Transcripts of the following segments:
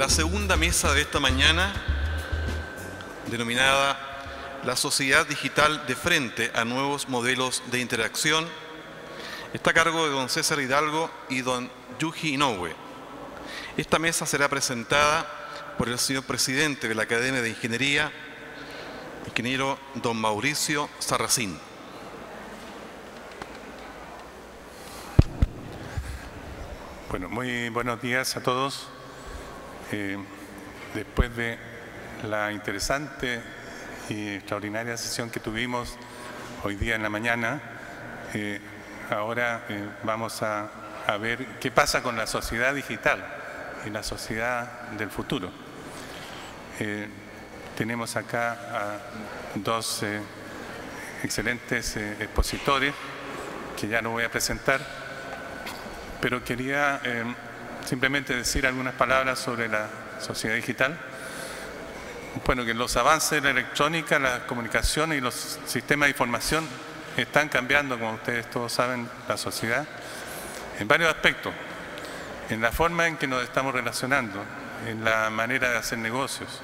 La segunda mesa de esta mañana, denominada La sociedad digital de frente a nuevos modelos de interacción, está a cargo de don César Hidalgo y don Yuji Inoue. Esta mesa será presentada por el señor presidente de la Academia de Ingeniería, ingeniero don Mauricio Sarracín. Bueno, muy buenos días a todos. Después de la interesante y extraordinaria sesión que tuvimos hoy día en la mañana, ahora vamos a ver qué pasa con la sociedad digital y la sociedad del futuro. Tenemos acá a dos excelentes expositores que ya no voy a presentar, pero quería simplemente decir algunas palabras sobre la sociedad digital. Bueno, que los avances de la electrónica, la comunicación y los sistemas de información están cambiando, como ustedes todos saben, la sociedad en varios aspectos. En la forma en que nos estamos relacionando, en la manera de hacer negocios,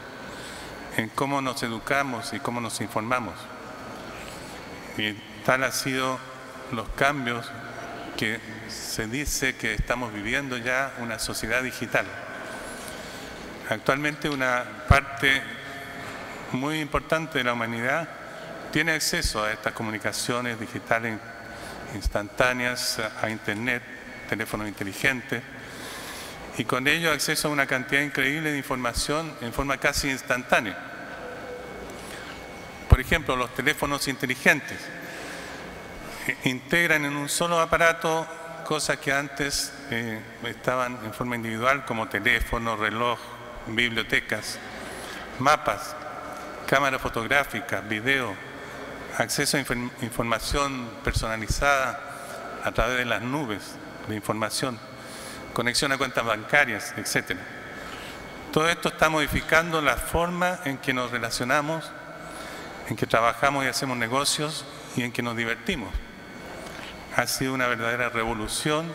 en cómo nos educamos y cómo nos informamos. Y tal han sido los cambios que se dice que estamos viviendo ya una sociedad digital. Actualmente una parte muy importante de la humanidad tiene acceso a estas comunicaciones digitales instantáneas, a Internet, teléfonos inteligentes, y con ello acceso a una cantidad increíble de información en forma casi instantánea. Por ejemplo, los teléfonos inteligentes integran en un solo aparato cosas que antes estaban en forma individual, como teléfono, reloj, bibliotecas, mapas, cámaras fotográficas, video, acceso a información personalizada a través de las nubes de información, conexión a cuentas bancarias, etc. Todo esto está modificando la forma en que nos relacionamos, en que trabajamos y hacemos negocios y en que nos divertimos. Ha sido una verdadera revolución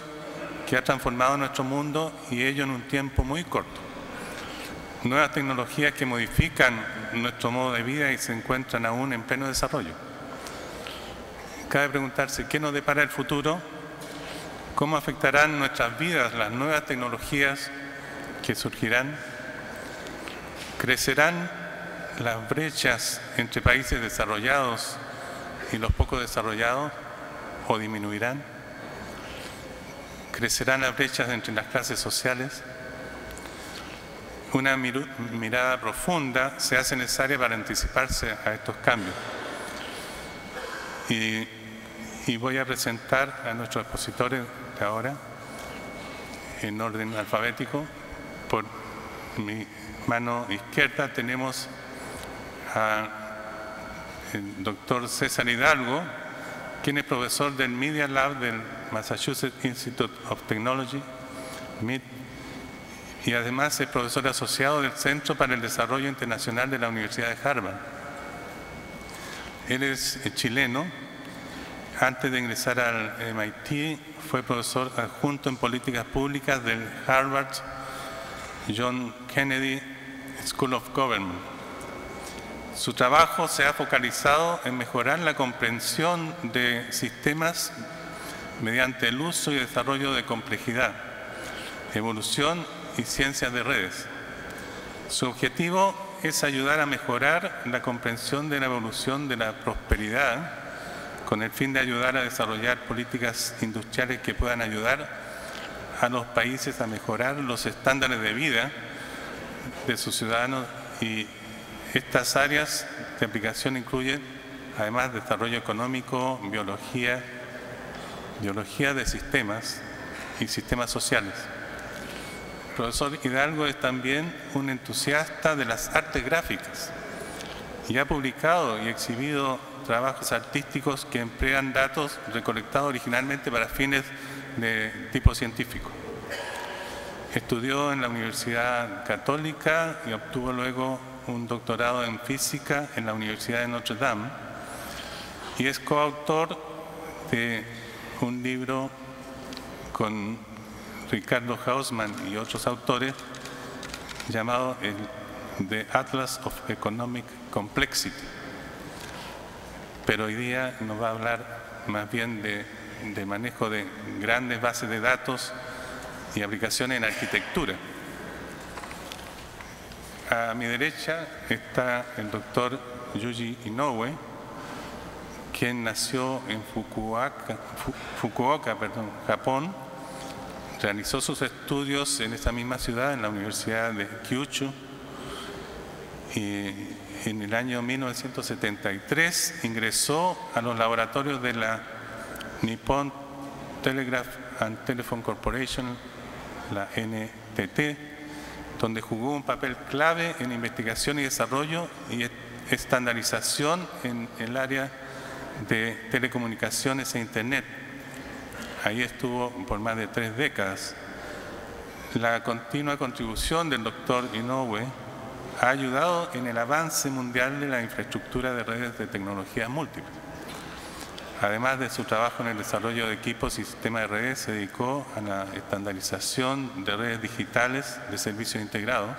que ha transformado nuestro mundo, y ello en un tiempo muy corto. Nuevas tecnologías que modifican nuestro modo de vida y se encuentran aún en pleno desarrollo. Cabe preguntarse, ¿qué nos depara el futuro? ¿Cómo afectarán nuestras vidas las nuevas tecnologías que surgirán? ¿Crecerán las brechas entre países desarrollados y los poco desarrollados o disminuirán? ¿Crecerán las brechas entre las clases sociales? Una mirada profunda se hace necesaria para anticiparse a estos cambios. Y voy a presentar a nuestros expositores de ahora en orden alfabético. Por mi mano izquierda tenemos al doctor César Hidalgo, quien es profesor del Media Lab del Massachusetts Institute of Technology, MIT, y además es profesor asociado del Centro para el Desarrollo Internacional de la Universidad de Harvard. Él es chileno. Antes de ingresar al MIT, fue profesor adjunto en políticas públicas del Harvard John Kennedy School of Government. Su trabajo se ha focalizado en mejorar la comprensión de sistemas mediante el uso y desarrollo de complejidad, evolución y ciencias de redes. Su objetivo es ayudar a mejorar la comprensión de la evolución de la prosperidad, con el fin de ayudar a desarrollar políticas industriales que puedan ayudar a los países a mejorar los estándares de vida de sus ciudadanos. Y estas áreas de aplicación incluyen, además, desarrollo económico, biología de sistemas y sistemas sociales. El profesor Hidalgo es también un entusiasta de las artes gráficas y ha publicado y exhibido trabajos artísticos que emplean datos recolectados originalmente para fines de tipo científico. Estudió en la Universidad Católica y obtuvo luego un doctorado en física en la Universidad de Notre Dame, y es coautor de un libro con Ricardo Hausmann y otros autores llamado The Atlas of Economic Complexity. Pero hoy día nos va a hablar más bien de manejo de grandes bases de datos y aplicaciones en arquitectura. A mi derecha está el doctor Yuji Inoue, quien nació en Fukuoka, Japón. Realizó sus estudios en esa misma ciudad, en la Universidad de Kyushu, y en el año 1973 ingresó a los laboratorios de la Nippon Telegraph and Telephone Corporation, la NTT, donde jugó un papel clave en investigación y desarrollo y estandarización en el área de telecomunicaciones e Internet. Ahí estuvo por más de 3 décadas. La continua contribución del doctor Inoue ha ayudado en el avance mundial de la infraestructura de redes de tecnologías múltiples. Además de su trabajo en el desarrollo de equipos y sistemas de redes, se dedicó a la estandarización de redes digitales de servicios integrados,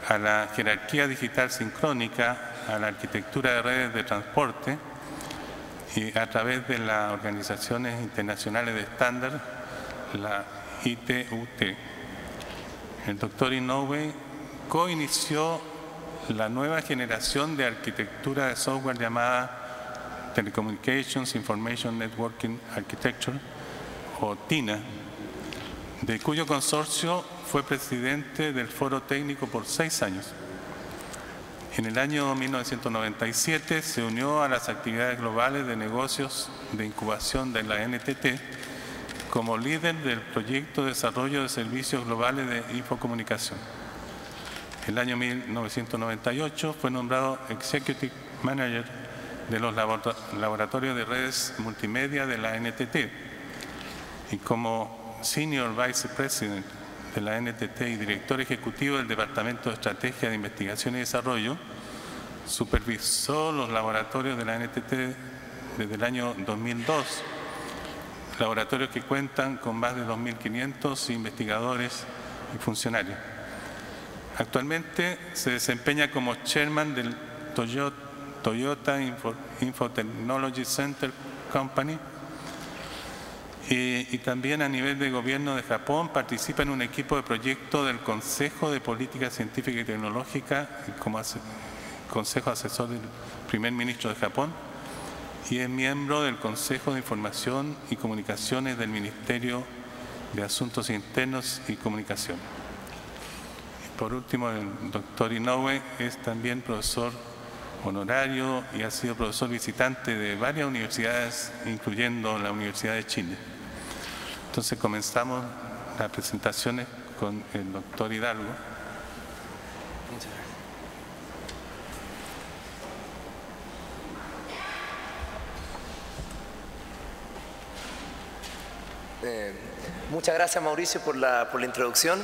a la jerarquía digital sincrónica, a la arquitectura de redes de transporte y a través de las organizaciones internacionales de estándar, la ITU-T. El doctor Inoue coinició la nueva generación de arquitectura de software llamada Telecommunications Information Networking Architecture, o TINA, de cuyo consorcio fue presidente del foro técnico por 6 años. En el año 1997 se unió a las actividades globales de negocios de incubación de la NTT como líder del proyecto de desarrollo de servicios globales de infocomunicación. En el año 1998 fue nombrado Executive Manager de los laboratorios de redes multimedia de la NTT y como Senior Vice President de la NTT y director ejecutivo del Departamento de Estrategia de Investigación y Desarrollo, supervisó los laboratorios de la NTT desde el año 2002, laboratorios que cuentan con más de 2.500 investigadores y funcionarios. Actualmente se desempeña como chairman del Toyota Infotechnology Center Company y también a nivel de gobierno de Japón participa en un equipo de proyecto del Consejo de Política Científica y Tecnológica como Consejo Asesor del Primer Ministro de Japón y es miembro del Consejo de Información y Comunicaciones del Ministerio de Asuntos Internos y Comunicación. Y por último, el doctor Inoue es también profesor honorario y ha sido profesor visitante de varias universidades, incluyendo la Universidad de Chile. Entonces comenzamos las presentaciones con el doctor Hidalgo. Muchas gracias, Mauricio, por la introducción.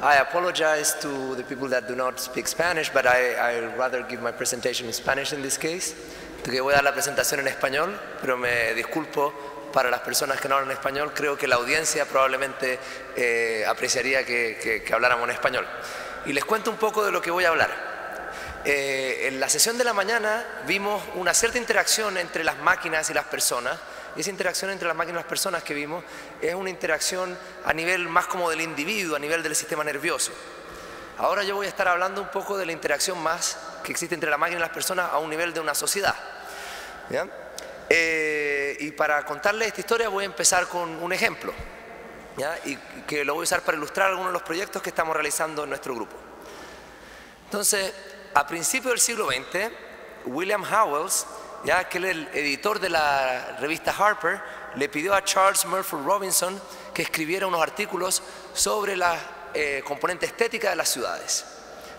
I apologize to the people that do not speak Spanish, but I'd rather give my presentation in Spanish in this case. Que voy a dar la presentación en español, pero me disculpo para las personas que no hablan español. Creo que la audiencia probablemente apreciaría que habláramos en español. Y les cuento un poco de lo que voy a hablar. En la sesión de la mañana vimos una cierta interacción entre las máquinas y las personas. Y esa interacción entre las máquinas y las personas que vimos es una interacción a nivel más como del individuo, a nivel del sistema nervioso. Ahora yo voy a estar hablando un poco de la interacción más que existe entre la máquina y las personas a un nivel de una sociedad. ¿Ya? Y para contarles esta historia voy a empezar con un ejemplo, ¿ya? Y que lo voy a usar para ilustrar algunos de los proyectos que estamos realizando en nuestro grupo. Entonces, a principios del siglo XX, William Howells, ya que el editor de la revista Harper, le pidió a Charles Murphy Robinson que escribiera unos artículos sobre la componente estética de las ciudades.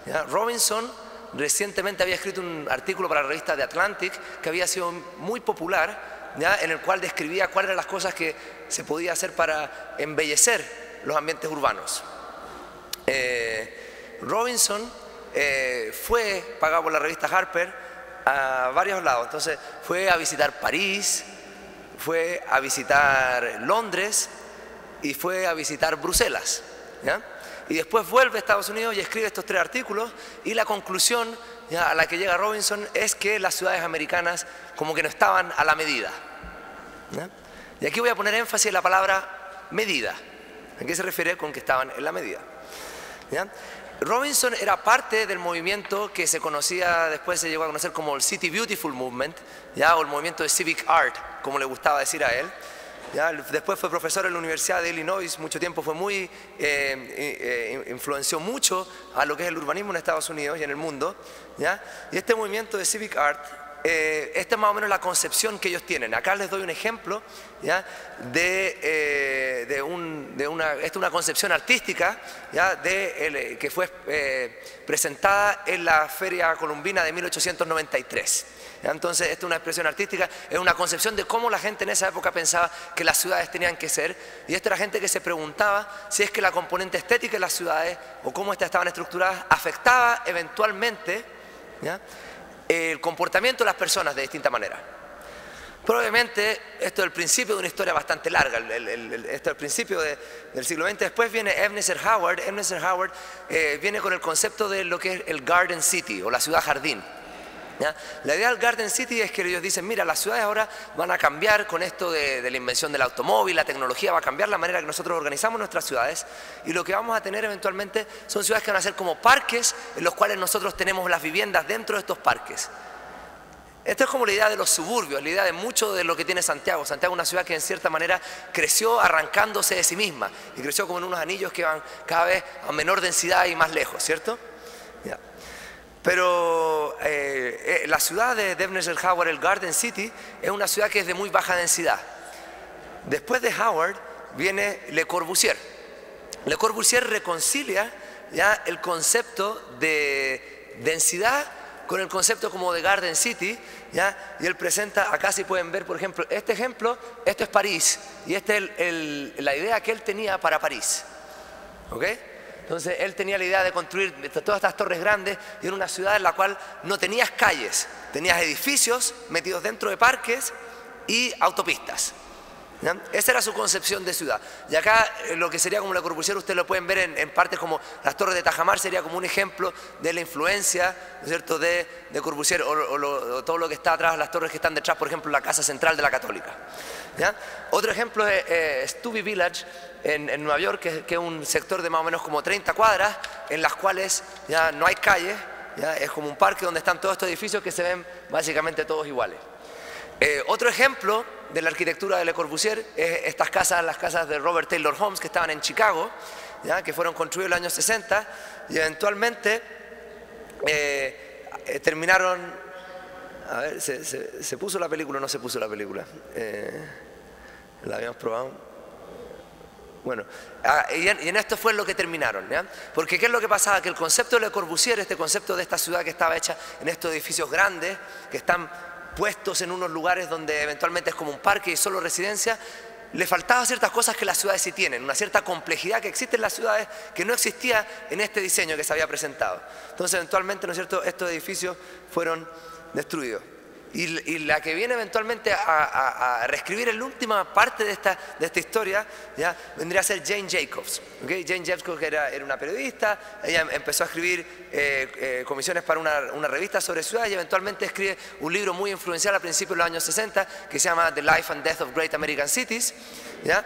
¿Ya? Robinson recientemente había escrito un artículo para la revista The Atlantic que había sido muy popular, ¿ya? En el cual describía cuáles eran las cosas que se podía hacer para embellecer los ambientes urbanos. Robinson fue pagado por la revista Harper a varios lados. Entonces fue a visitar París, fue a visitar Londres y fue a visitar Bruselas, ¿ya? Y después vuelve a Estados Unidos y escribe estos 3 artículos, y la conclusión a la que llega Robinson es que las ciudades americanas como que no estaban a la medida. ¿Ya? Y aquí voy a poner énfasis en la palabra medida. ¿A qué se refiere con que estaban en la medida? ¿Ya? Robinson era parte del movimiento que se conocía, después se llegó a conocer como el City Beautiful Movement, ¿ya? O el movimiento de Civic Art, como le gustaba decir a él. ¿Ya? Después fue profesor en la Universidad de Illinois, mucho tiempo fue muy, influenció mucho a lo que es el urbanismo en Estados Unidos y en el mundo. ¿Ya? Y este movimiento de Civic Art, esta es más o menos la concepción que ellos tienen. Acá les doy un ejemplo, ¿ya? Esta es una concepción artística, ¿ya? Que fue presentada en la Feria Columbina de 1893. Entonces, esta es una expresión artística, es una concepción de cómo la gente en esa época pensaba que las ciudades tenían que ser, y esta era gente que se preguntaba si es que la componente estética de las ciudades o cómo estas estaban estructuradas afectaba eventualmente, ¿ya? El comportamiento de las personas de distinta manera. Probablemente esto es el principio de una historia bastante larga, esto es el principio del siglo XX. Después viene Ebenezer Howard. Ebenezer Howard viene con el concepto de lo que es el Garden City o la ciudad jardín. ¿Ya? La idea del Garden City es que ellos dicen, mira, las ciudades ahora van a cambiar con esto de la invención del automóvil, la tecnología va a cambiar la manera que nosotros organizamos nuestras ciudades, y lo que vamos a tener eventualmente son ciudades que van a ser como parques en los cuales nosotros tenemos las viviendas dentro de estos parques. Esto es como la idea de los suburbios, la idea de mucho de lo que tiene Santiago. Santiago es una ciudad que en cierta manera creció arrancándose de sí misma y creció como en unos anillos que van cada vez a menor densidad y más lejos, ¿cierto? Ya. Pero la ciudad de Ebenezer Howard, el Garden City, es una ciudad que es de muy baja densidad. Después de Howard viene Le Corbusier. Le Corbusier reconcilia ya el concepto de densidad con el concepto como de Garden City, ¿ya? Y él presenta, acá si pueden ver, por ejemplo, esto es París, y esta es la idea que él tenía para París. ¿Ok? Entonces él tenía la idea de construir todas estas torres grandes y en una ciudad en la cual no tenías calles, tenías edificios metidos dentro de parques y autopistas. ¿Ya? Esa era su concepción de ciudad. Y acá lo que sería como Le Corbusier, ustedes lo pueden ver en partes como las torres de Tajamar, sería como un ejemplo de la influencia, ¿no es cierto?, de Corbusier, o todo lo que está atrás, las torres que están detrás, por ejemplo, la Casa Central de la Católica. ¿Ya? Otro ejemplo es Stubbe Village en Nueva York, que es un sector de más o menos como 30 cuadras, en las cuales ya no hay calles, ¿ya? Es como un parque donde están todos estos edificios que se ven básicamente todos iguales. Otro ejemplo de la arquitectura de Le Corbusier es estas casas, las casas de Robert Taylor Homes, que estaban en Chicago, ¿ya? Que fueron construidas en los años 60 y eventualmente terminaron. A ver, ¿se puso la película o no se puso la película? La habíamos probado. Bueno, y en esto fue lo que terminaron, ¿ya? Porque ¿qué es lo que pasaba? Que el concepto de Le Corbusier, este concepto de esta ciudad que estaba hecha en estos edificios grandes, que están puestos en unos lugares donde eventualmente es como un parque y solo residencia, le faltaba ciertas cosas que las ciudades sí tienen, una cierta complejidad que existe en las ciudades que no existía en este diseño que se había presentado. Entonces eventualmente, ¿no es cierto?, estos edificios fueron destruidos. Y la que viene eventualmente a reescribir en la última parte de esta historia, ¿ya?, vendría a ser Jane Jacobs. ¿Okay? Jane Jacobs era una periodista, ella empezó a escribir comisiones para una revista sobre ciudades y eventualmente escribe un libro muy influencial a principios de los años 60 que se llama The Life and Death of Great American Cities, ¿ya?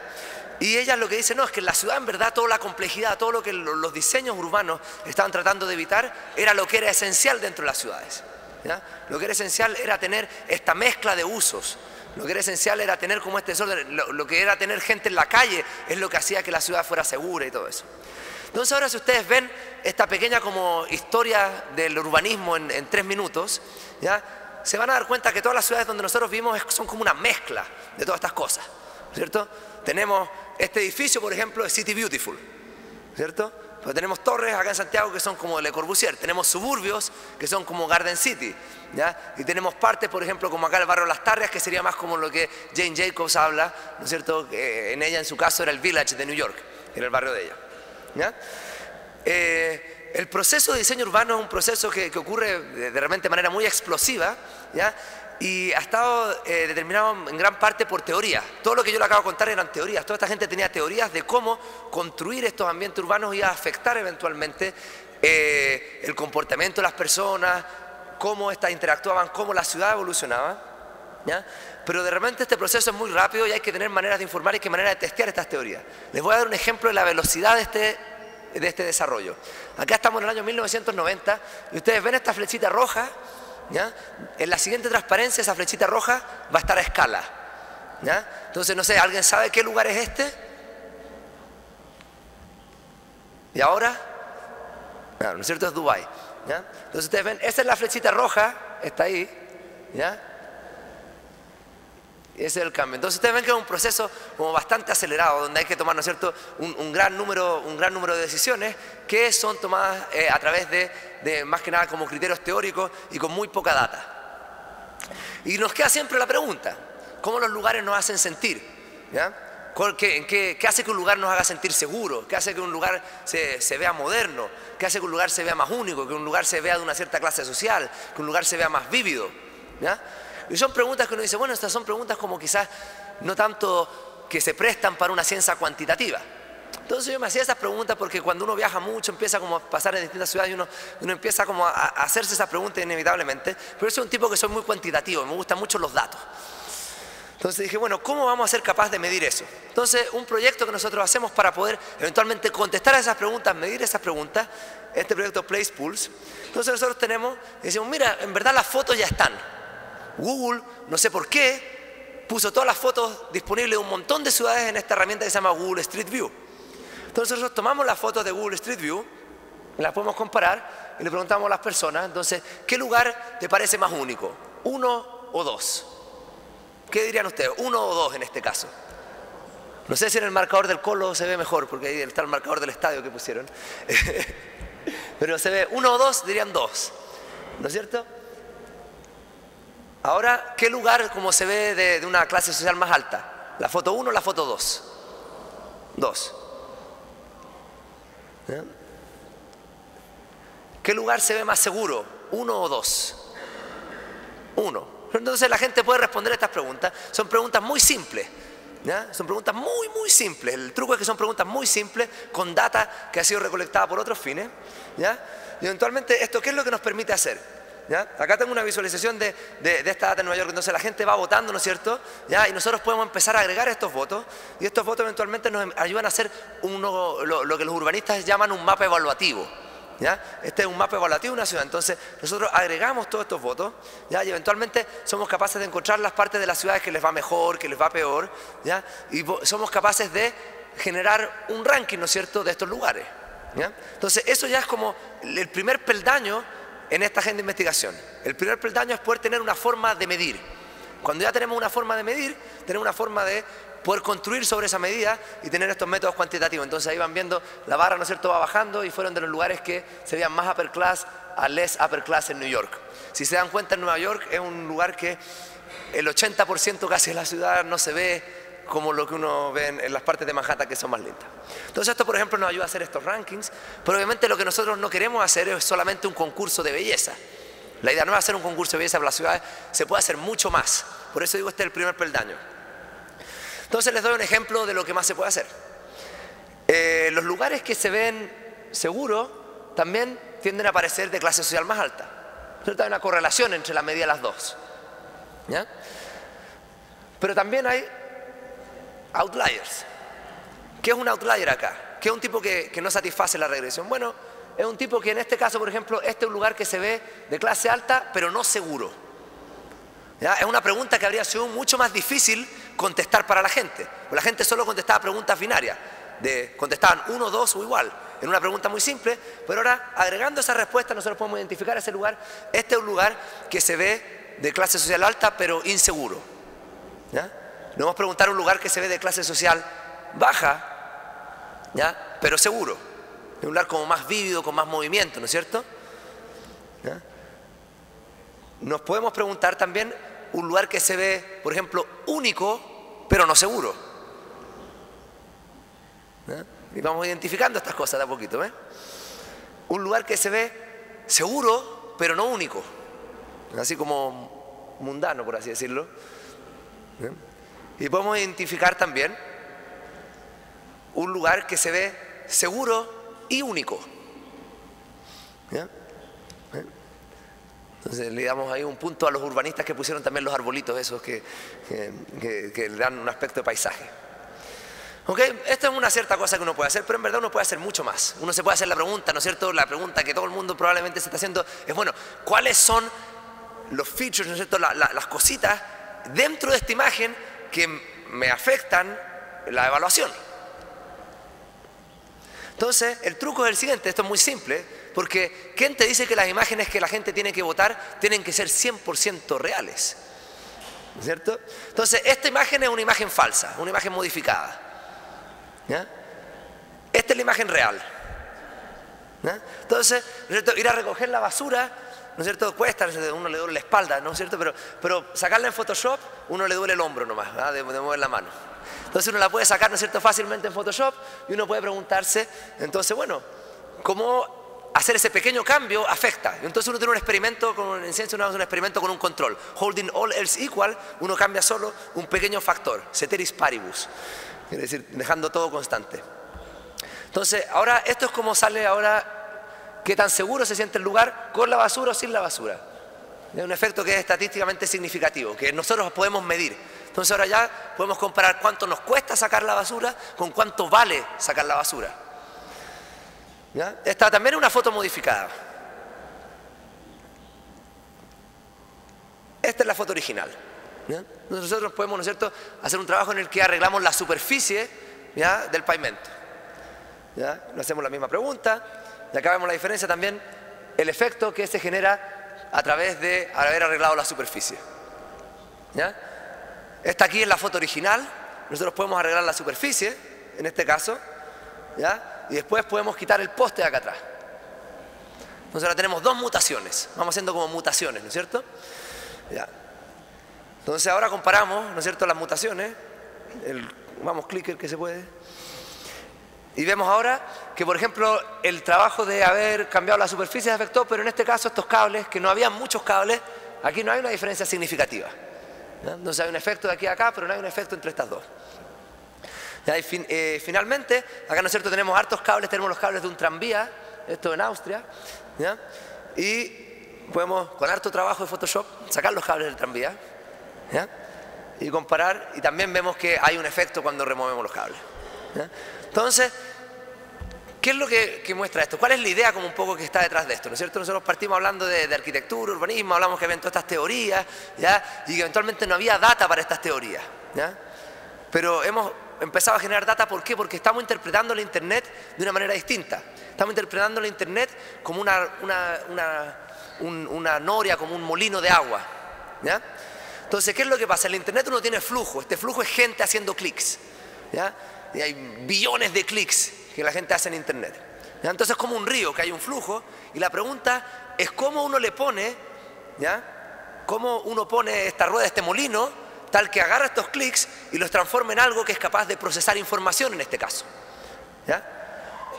Y ella lo que dice, no, es que en la ciudad en verdad toda la complejidad, todo lo que los diseños urbanos estaban tratando de evitar era lo que era esencial dentro de las ciudades. ¿Ya? Lo que era esencial era tener esta mezcla de usos, lo que era esencial era tener como este desorden, lo que era tener gente en la calle es lo que hacía que la ciudad fuera segura y todo eso. Entonces ahora si ustedes ven esta pequeña como historia del urbanismo en 3 minutos, ¿ya?, se van a dar cuenta que todas las ciudades donde nosotros vivimos son como una mezcla de todas estas cosas, ¿cierto? Tenemos este edificio, por ejemplo, de City Beautiful, ¿cierto? Pero tenemos torres acá en Santiago que son como Le Corbusier, tenemos suburbios que son como Garden City, ¿ya? Y tenemos partes, por ejemplo, como acá el barrio Las Tarrias, que sería más como lo que Jane Jacobs habla, ¿no es cierto? En ella, en su caso, era el Village de New York, era el barrio de ella, ¿ya? el proceso de diseño urbano es un proceso que ocurre de repente de manera muy explosiva, ¿ya? Y ha estado determinado en gran parte por teoría. Todo lo que yo le acabo de contar eran teorías. Toda esta gente tenía teorías de cómo construir estos ambientes urbanos iba a afectar eventualmente el comportamiento de las personas, cómo estas interactuaban, cómo la ciudad evolucionaba, ¿ya? Pero de repente este proceso es muy rápido y hay que tener maneras de informar y que maneras de testear estas teorías. Les voy a dar un ejemplo de la velocidad de este desarrollo. Acá estamos en el año 1990 y ustedes ven esta flechita roja, ¿ya? En la siguiente transparencia esa flechita roja va a estar a escala, ¿ya? Entonces, no sé, ¿alguien sabe qué lugar es este? ¿Y ahora? No, ¿no es cierto? Es Dubái, ¿ya? Entonces ustedes ven, esa es la flechita roja, está ahí, ¿ya? Y ese es el cambio. Entonces ustedes ven que es un proceso como bastante acelerado, donde hay que tomar, ¿no es cierto?, un gran número de decisiones que son tomadas a través de más que nada como criterios teóricos y con muy poca data. Y nos queda siempre la pregunta, ¿cómo los lugares nos hacen sentir? ¿Ya? ¿Qué hace que un lugar nos haga sentir seguro? ¿Qué hace que un lugar se vea moderno? ¿Qué hace que un lugar se vea más único? ¿Que un lugar se vea de una cierta clase social? ¿Que un lugar se vea más vívido? ¿Ya? Y son preguntas que uno dice, bueno, estas son preguntas como quizás no tanto que se prestan para una ciencia cuantitativa. Entonces yo me hacía esas preguntas porque cuando uno viaja mucho, empieza como a pasar en distintas ciudades y uno empieza como a hacerse esas preguntas inevitablemente. Pero yo soy un tipo que soy muy cuantitativo, me gustan mucho los datos. Entonces dije, bueno, ¿cómo vamos a ser capaces de medir eso? Entonces, un proyecto que nosotros hacemos para poder eventualmente contestar a esas preguntas, medir esas preguntas, este proyecto Place Pulse. Entonces nosotros decimos, mira, en verdad las fotos ya están. Google, no sé por qué, puso todas las fotos disponibles de un montón de ciudades en esta herramienta que se llama Google Street View. Entonces nosotros tomamos las fotos de Google Street View, las podemos comparar y le preguntamos a las personas, entonces, ¿qué lugar te parece más único? ¿1 o 2? ¿Qué dirían ustedes? 1 o 2 en este caso. No sé si en el marcador del Colo se ve mejor, porque ahí está el marcador del estadio que pusieron. Pero se ve 1 o 2, dirían 2. ¿No es cierto? Ahora, ¿qué lugar como se ve de una clase social más alta? ¿La foto 1 o la foto 2? 2. ¿Eh? ¿Qué lugar se ve más seguro? 1 o 2. 1. Entonces la gente puede responder estas preguntas. Son preguntas muy simples, ¿ya? Son preguntas muy, muy simples. El truco es que son preguntas muy simples con data que ha sido recolectada por otros fines, ¿ya? Y eventualmente, ¿esto qué es lo que nos permite hacer? ¿Ya? Acá tengo una visualización de esta data en Nueva York. Entonces la gente va votando, ¿no es cierto? ¿Ya? Y nosotros podemos empezar a agregar estos votos y estos votos eventualmente nos ayudan a hacer lo que los urbanistas llaman un mapa evaluativo, ¿ya? Este es un mapa evaluativo de una ciudad. Entonces nosotros agregamos todos estos votos, ¿ya? Y eventualmente somos capaces de encontrar las partes de las ciudades que les va mejor, que les va peor, ¿ya? Y somos capaces de generar un ranking, ¿no es cierto?, de estos lugares, ¿ya? Entonces eso ya es como el primer peldaño en esta agenda de investigación. El primer peldaño es poder tener una forma de medir. Cuando ya tenemos una forma de medir, tenemos una forma de poder construir sobre esa medida y tener estos métodos cuantitativos. Entonces ahí van viendo, la barra, ¿no es cierto?, va bajando y fueron de los lugares que se veían más upper class a less upper class en New York. Si se dan cuenta, en Nueva York es un lugar que el 80% casi de la ciudad no se ve como lo que uno ve en las partes de Manhattan que son más lindas. Entonces esto, por ejemplo, nos ayuda a hacer estos rankings, pero obviamente lo que nosotros no queremos hacer es solamente un concurso de belleza. La idea no es hacer un concurso de belleza para las ciudades, se puede hacer mucho más. Por eso digo, este es el primer peldaño. Entonces les doy un ejemplo de lo que más se puede hacer. Los lugares que se ven seguros también tienden a parecer de clase social más alta. Hay una correlación entre la medida de las dos, ¿ya? Pero también hay outliers. ¿Qué es un outlier acá? ¿Qué es un tipo que no satisface la regresión? Bueno, es un tipo que en este caso, por ejemplo, este es un lugar que se ve de clase alta, pero no seguro, ¿ya? Es una pregunta que habría sido mucho más difícil contestar para la gente. La gente solo contestaba preguntas binarias, contestaban 1, 2 o igual, en una pregunta muy simple, pero ahora agregando esa respuesta nosotros podemos identificar ese lugar. Este es un lugar que se ve de clase social alta, pero inseguro, ¿ya? No vamos a preguntar un lugar que se ve de clase social baja, ¿ya?, pero seguro. Es un lugar como más vívido, con más movimiento, ¿no es cierto? ¿Ya? Nos podemos preguntar también un lugar que se ve, por ejemplo, único, pero no seguro, ¿ya? Y vamos identificando estas cosas de a poquito, ¿eh? un lugar que se ve seguro, pero no único, así como mundano, por así decirlo. Y podemos identificar también un lugar que se ve seguro y único. ¿Ya? Entonces le damos ahí un punto a los urbanistas que pusieron también los arbolitos esos que le dan un aspecto de paisaje. ¿Okay? Esto es una cierta cosa que uno puede hacer, pero en verdad uno puede hacer mucho más. Uno se puede hacer la pregunta, ¿no es cierto? La pregunta que todo el mundo probablemente se está haciendo es, bueno, ¿cuáles son los features, ¿no es cierto? Las cositas dentro de esta imagen que me afectan la evaluación? Entonces, el truco es el siguiente, esto es muy simple, porque ¿quién te dice que las imágenes que la gente tiene que votar tienen que ser 100% reales? ¿No es cierto? Entonces, esta imagen es una imagen falsa, una imagen modificada. ¿Ya? Esta es la imagen real. ¿Ya? Entonces, ¿no es cierto? Ir a recoger la basura, ¿no es cierto? Cuesta, uno le duele la espalda, ¿no es cierto? Pero sacarla en Photoshop, uno le duele el hombro nomás, ¿verdad? De mover la mano. Entonces uno la puede sacar, ¿no es cierto?, fácilmente en Photoshop, y uno puede preguntarse, entonces, bueno, ¿cómo hacer ese pequeño cambio afecta? Entonces uno tiene un experimento, en ciencia uno hace un experimento con un control. Holding all else equal, uno cambia solo un pequeño factor, ceteris paribus, es decir, dejando todo constante. Entonces, ahora, esto es como sale ahora, qué tan seguro se siente el lugar con la basura o sin la basura. Es un efecto que es estadísticamente significativo, que nosotros podemos medir. Entonces ahora ya podemos comparar cuánto nos cuesta sacar la basura con cuánto vale sacar la basura. ¿Ya? Esta también es una foto modificada. Esta es la foto original. ¿Ya? Nosotros podemos, ¿no es cierto?, hacer un trabajo en el que arreglamos la superficie, ¿ya?, del pavimento. ¿Ya? Nos hacemos la misma pregunta y acá vemos la diferencia también, el efecto que se genera a través de haber arreglado la superficie. ¿Ya? Esta aquí es la foto original, nosotros podemos arreglar la superficie, en este caso, ¿ya? Y después podemos quitar el poste de acá atrás. Entonces ahora tenemos dos mutaciones, vamos haciendo como mutaciones, ¿no es cierto? ¿Ya? Entonces ahora comparamos, ¿no es cierto?, las mutaciones, vamos, clicker que se puede, y vemos ahora que, por ejemplo, el trabajo de haber cambiado la superficie se afectó, pero en este caso estos cables, que no había muchos cables, aquí no hay una diferencia significativa. ¿Ya? Entonces hay un efecto de aquí a acá, pero no hay un efecto entre estas dos. ¿Ya? Y finalmente, acá, ¿no es cierto?, tenemos hartos cables, tenemos los cables de un tranvía, esto en Austria, ¿ya? Y podemos, con harto trabajo de Photoshop, sacar los cables del tranvía, ¿ya? Y comparar, y también vemos que hay un efecto cuando removemos los cables. ¿Ya? Entonces, ¿qué es lo que muestra esto? ¿Cuál es la idea como un poco que está detrás de esto? ¿No es cierto? Nosotros partimos hablando de arquitectura, urbanismo, hablamos que habían todas estas teorías, ¿ya? Y que eventualmente no había data para estas teorías, ¿ya? Pero hemos empezado a generar data, ¿por qué? Porque estamos interpretando la Internet de una manera distinta. Estamos interpretando la Internet como una noria, como un molino de agua, ¿ya? Entonces, ¿qué es lo que pasa? En la Internet uno tiene flujo, este flujo es gente haciendo clics, ¿ya? Y hay billones de clics que la gente hace en Internet. ¿Ya? Entonces es como un río, que hay un flujo, y la pregunta es cómo uno le pone, ¿ya?, cómo uno pone esta rueda, este molino, tal que agarra estos clics y los transforma en algo que es capaz de procesar información en este caso. ¿Ya?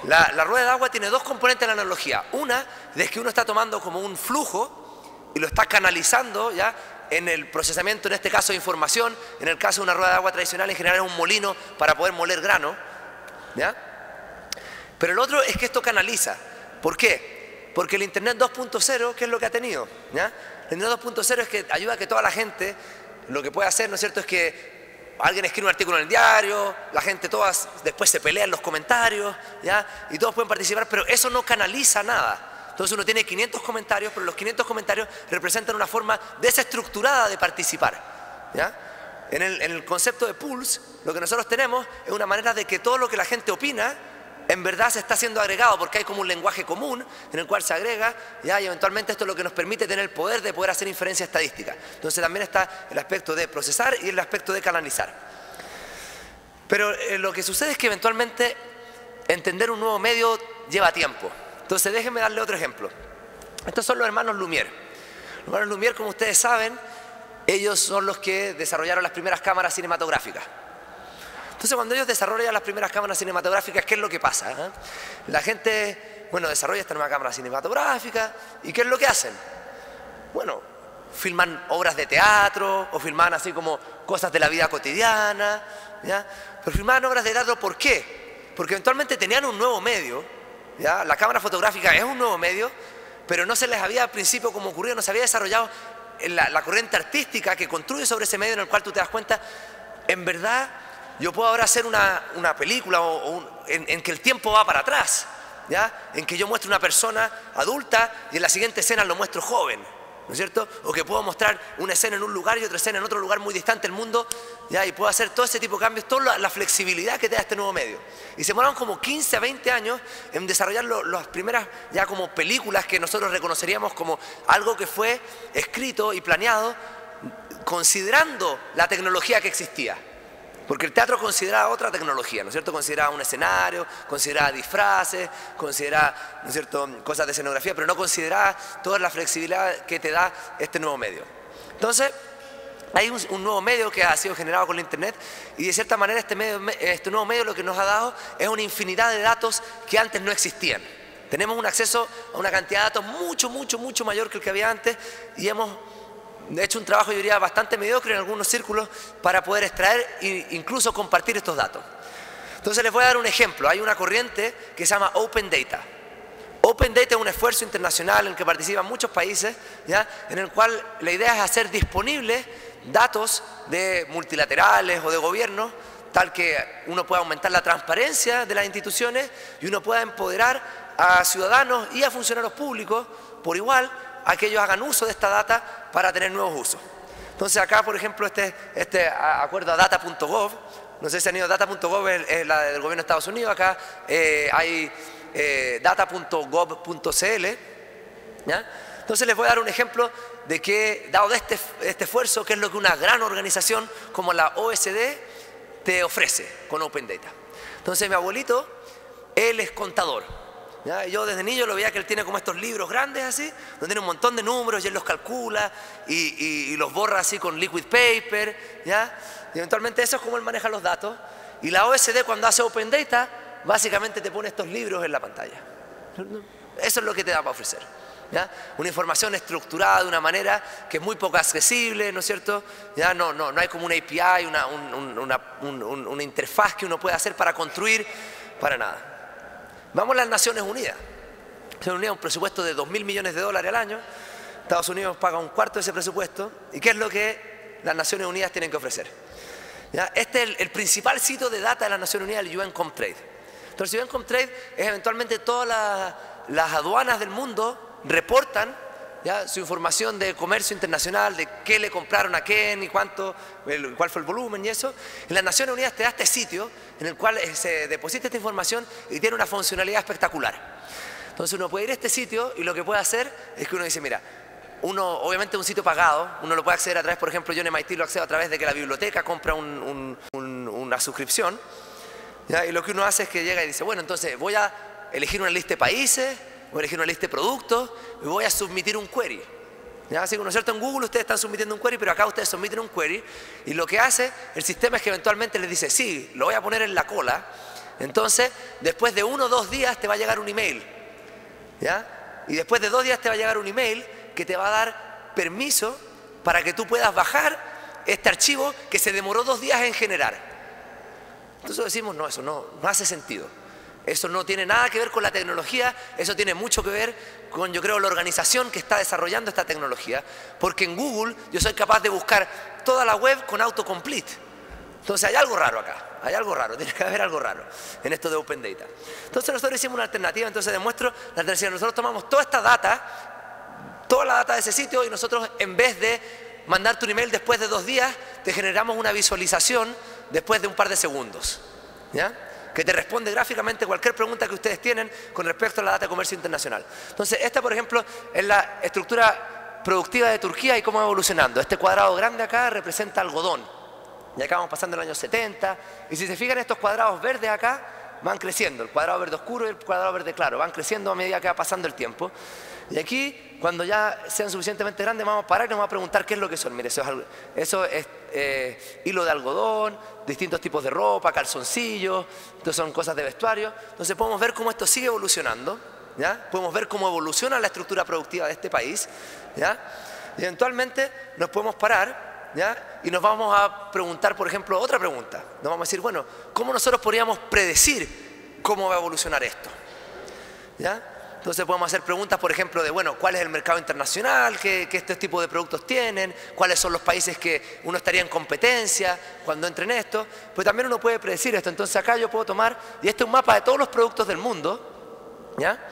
La rueda de agua tiene dos componentes en la analogía. Una es que uno está tomando como un flujo y lo está canalizando, ¿ya?, en el procesamiento, en este caso de información. En el caso de una rueda de agua tradicional, en general es un molino para poder moler grano, ¿ya? Pero el otro es que esto canaliza. ¿Por qué? Porque el Internet 2.0, ¿qué es lo que ha tenido? ¿Ya? El Internet 2.0 es que ayuda a que toda la gente, lo que puede hacer, ¿no es cierto?, es que alguien escribe un artículo en el diario, la gente todas después se pelea en los comentarios, ¿ya?, y todos pueden participar, pero eso no canaliza nada. Entonces uno tiene 500 comentarios, pero los 500 comentarios representan una forma desestructurada de participar, ¿ya? En el concepto de pools, lo que nosotros tenemos es una manera de que todo lo que la gente opina en verdad se está siendo agregado, porque hay como un lenguaje común en el cual se agrega, ¿ya? Y eventualmente esto es lo que nos permite tener el poder de poder hacer inferencia estadística. Entonces también está el aspecto de procesar y el aspecto de canalizar. Pero lo que sucede es que eventualmente entender un nuevo medio lleva tiempo. Entonces déjenme darle otro ejemplo. Estos son los hermanos Lumière. Los hermanos Lumière, como ustedes saben, ellos son los que desarrollaron las primeras cámaras cinematográficas. Entonces cuando ellos desarrollan las primeras cámaras cinematográficas, ¿qué es lo que pasa? La gente bueno, desarrolla esta nueva cámara cinematográfica. ¿Y qué es lo que hacen? Bueno, filman obras de teatro o filman así como cosas de la vida cotidiana, ¿ya? Pero filmaban obras de teatro, ¿por qué? Porque eventualmente tenían un nuevo medio, ¿ya? La cámara fotográfica es un nuevo medio, pero no se les había al principio, como ocurrió, no se había desarrollado la corriente artística que construye sobre ese medio, en el cual tú te das cuenta, en verdad, yo puedo ahora hacer una película en que el tiempo va para atrás, ¿ya? En que yo muestro una persona adulta y en la siguiente escena lo muestro joven, ¿no es cierto? O que puedo mostrar una escena en un lugar y otra escena en otro lugar muy distante del mundo, ¿ya? Y puedo hacer todo ese tipo de cambios, toda la flexibilidad que te da este nuevo medio. Y se demoraron como 15 a 20 años en desarrollar las primeras ya como películas que nosotros reconoceríamos como algo que fue escrito y planeado considerando la tecnología que existía. Porque el teatro consideraba otra tecnología, ¿no es cierto? Consideraba un escenario, consideraba disfraces, consideraba, ¿no es cierto?, cosas de escenografía, pero no consideraba toda la flexibilidad que te da este nuevo medio. Entonces, hay un nuevo medio que ha sido generado con la Internet y de cierta manera este nuevo medio lo que nos ha dado es una infinidad de datos que antes no existían. Tenemos un acceso a una cantidad de datos mucho mayor que el que había antes y hemos hecho un trabajo, yo diría, bastante mediocre en algunos círculos para poder extraer e incluso compartir estos datos. Entonces les voy a dar un ejemplo. Hay una corriente que se llama Open Data. Open Data es un esfuerzo internacional en el que participan muchos países, ¿ya? En el cual la idea es hacer disponibles datos de multilaterales o de gobiernos, tal que uno pueda aumentar la transparencia de las instituciones y uno pueda empoderar a ciudadanos y a funcionarios públicos por igual a que ellos hagan uso de esta data para tener nuevos usos. Entonces acá, por ejemplo, este acuerdo a data.gov, no sé si han ido, data.gov es la del gobierno de Estados Unidos, acá hay data.gov.cl, ¿ya? Entonces les voy a dar un ejemplo de que, dado de este esfuerzo, que es lo que una gran organización como la OSD te ofrece con Open Data. Entonces mi abuelito, él es contador. ¿Ya? Yo desde niño lo veía que él tiene como estos libros grandes así, donde tiene un montón de números y él los calcula y los borra así con liquid paper, ¿ya? Y eventualmente eso es como él maneja los datos. Y la OSD cuando hace Open Data, básicamente te pone estos libros en la pantalla. Eso es lo que te da para ofrecer, ¿ya? Una información estructurada de una manera que es muy poco accesible, ¿no es cierto? ¿Ya? No hay como una API, una interfaz que uno puede hacer para construir, para nada. Vamos a las Naciones Unidas. Naciones Unidas es un presupuesto de $2.000 millones al año. Estados Unidos paga un cuarto de ese presupuesto. ¿Y qué es lo que las Naciones Unidas tienen que ofrecer? ¿Ya? Este es el principal sitio de data de las Naciones Unidas, el UN Comtrade. Entonces, el UN Comtrade es eventualmente todas las aduanas del mundo reportan, ¿ya?, su información de comercio internacional, de qué le compraron a quién y cuál fue el volumen y eso. Y las Naciones Unidas te da este sitio en el cual se deposita esta información y tiene una funcionalidad espectacular. Entonces uno puede ir a este sitio y lo que puede hacer es que uno dice, mira, obviamente un sitio pagado, uno lo puede acceder a través, por ejemplo, yo en MIT lo accedo a través de que la biblioteca compra una suscripción, ¿ya? Y lo que uno hace es que llega y dice, bueno, entonces voy a elegir una lista de países, voy a elegir una lista de productos y voy a submitir un query. ¿Ya? Así que, ¿no es cierto? En Google ustedes están submitiendo un query, pero acá ustedes submiten un query y lo que hace el sistema es que eventualmente les dice, sí, lo voy a poner en la cola. Entonces, después de 1 o 2 días te va a llegar un email, ¿ya? Y después de 2 días te va a llegar un email que te va a dar permiso para que tú puedas bajar este archivo que se demoró 2 días en generar. Entonces decimos, no, eso no hace sentido. Eso no tiene nada que ver con la tecnología, eso tiene mucho que ver con, yo creo, la organización que está desarrollando esta tecnología. Porque en Google yo soy capaz de buscar toda la web con autocomplete. Entonces hay algo raro acá, hay algo raro, tiene que haber algo raro en esto de Open Data. Entonces nosotros hicimos una alternativa, entonces demuestro la alternativa. Nosotros tomamos toda esta data, toda la data de ese sitio y nosotros en vez de mandarte un email después de 2 días, te generamos una visualización después de un par de segundos, ¿ya?, que te responde gráficamente cualquier pregunta que ustedes tienen con respecto a la data de comercio internacional. Entonces, esta, por ejemplo, es la estructura productiva de Turquía y cómo va evolucionando. Este cuadrado grande acá representa algodón. Y acá vamos pasando el año 70. Y si se fijan, estos cuadrados verdes acá van creciendo. El cuadrado verde oscuro y el cuadrado verde claro. Van creciendo a medida que va pasando el tiempo. Y aquí, cuando ya sean suficientemente grandes, vamos a parar y nos vamos a preguntar qué es lo que son. Mire, eso es hilo de algodón, distintos tipos de ropa, calzoncillos, entonces son cosas de vestuario. Entonces podemos ver cómo esto sigue evolucionando, ¿ya? Podemos ver cómo evoluciona la estructura productiva de este país, ¿ya? Y eventualmente nos podemos parar, ¿ya? Y nos vamos a preguntar, por ejemplo, otra pregunta. Nos vamos a decir, bueno, ¿cómo nosotros podríamos predecir cómo va a evolucionar esto? ¿Ya? Entonces podemos hacer preguntas, por ejemplo, de, bueno, ¿cuál es el mercado internacional que estos tipos de productos tienen? ¿Cuáles son los países que uno estaría en competencia cuando entre en esto? Pues también uno puede predecir esto. Entonces acá yo puedo tomar, y este es un mapa de todos los productos del mundo, ¿ya?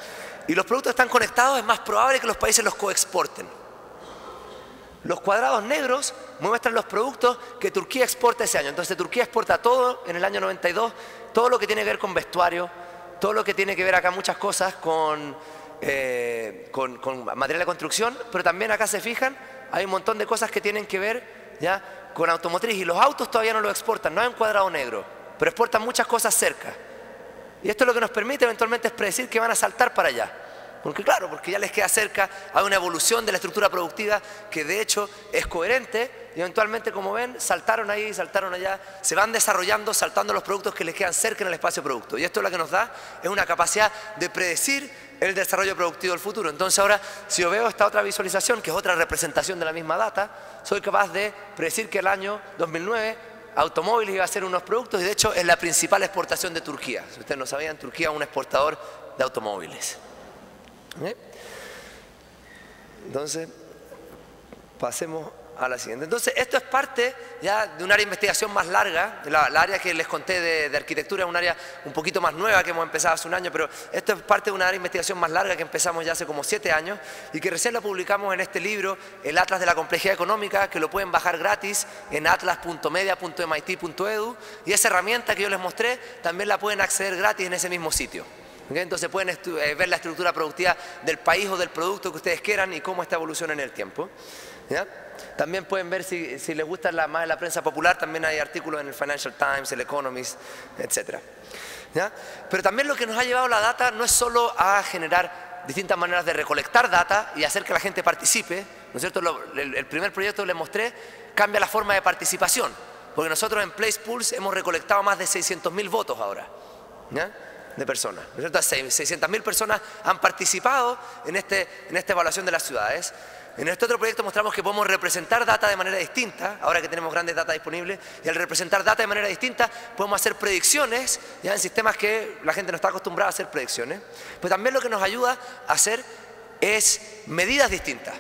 Y los productos están conectados, es más probable que los países los coexporten. Los cuadrados negros muestran los productos que Turquía exporta ese año. Entonces Turquía exporta todo en el año 92, todo lo que tiene que ver con vestuario, todo lo que tiene que ver acá muchas cosas con material de construcción, pero también acá se fijan, hay un montón de cosas que tienen que ver, ¿ya?, con automotriz, y los autos todavía no lo exportan, no hay un cuadrado negro, pero exportan muchas cosas cerca. Y esto lo que nos permite eventualmente es predecir que van a saltar para allá. Porque claro, porque ya les queda cerca, hay una evolución de la estructura productiva que de hecho es coherente, y eventualmente, como ven, saltaron ahí, saltaron allá, se van desarrollando, saltando los productos que les quedan cerca en el espacio producto. Y esto lo que nos da es una capacidad de predecir el desarrollo productivo del futuro. Entonces ahora, si yo veo esta otra visualización, que es otra representación de la misma data, soy capaz de predecir que el año 2009 automóviles iba a ser unos productos, y de hecho es la principal exportación de Turquía. Si ustedes no sabían, Turquía es un exportador de automóviles. Entonces, pasemos a la siguiente. Entonces, esto es parte ya de un área de investigación más larga. La área que les conté de arquitectura es un área un poquito más nueva que hemos empezado hace un año, pero esto es parte de una área de investigación más larga que empezamos ya hace como 7 años y que recién la publicamos en este libro, el Atlas de la Complejidad Económica, que lo pueden bajar gratis en atlas.media.mit.edu, y esa herramienta que yo les mostré también la pueden acceder gratis en ese mismo sitio. Entonces pueden ver la estructura productiva del país o del producto que ustedes quieran y cómo esta evoluciona en el tiempo, ¿ya? También pueden ver, si les gusta más la prensa popular, también hay artículos en el Financial Times, el Economist, etc. ¿Ya? Pero también lo que nos ha llevado la data no es solo a generar distintas maneras de recolectar data y hacer que la gente participe, ¿no es cierto? El primer proyecto que les mostré cambia la forma de participación, porque nosotros en Place Pools hemos recolectado más de 600.000 votos ahora, ¿ya?, de personas, ¿no es cierto? 600.000 personas han participado en esta evaluación de las ciudades. En este otro proyecto mostramos que podemos representar data de manera distinta, ahora que tenemos grandes data disponibles, y al representar data de manera distinta podemos hacer predicciones, ya en sistemas que la gente no está acostumbrada a hacer predicciones. Pero también lo que nos ayuda a hacer es medidas distintas.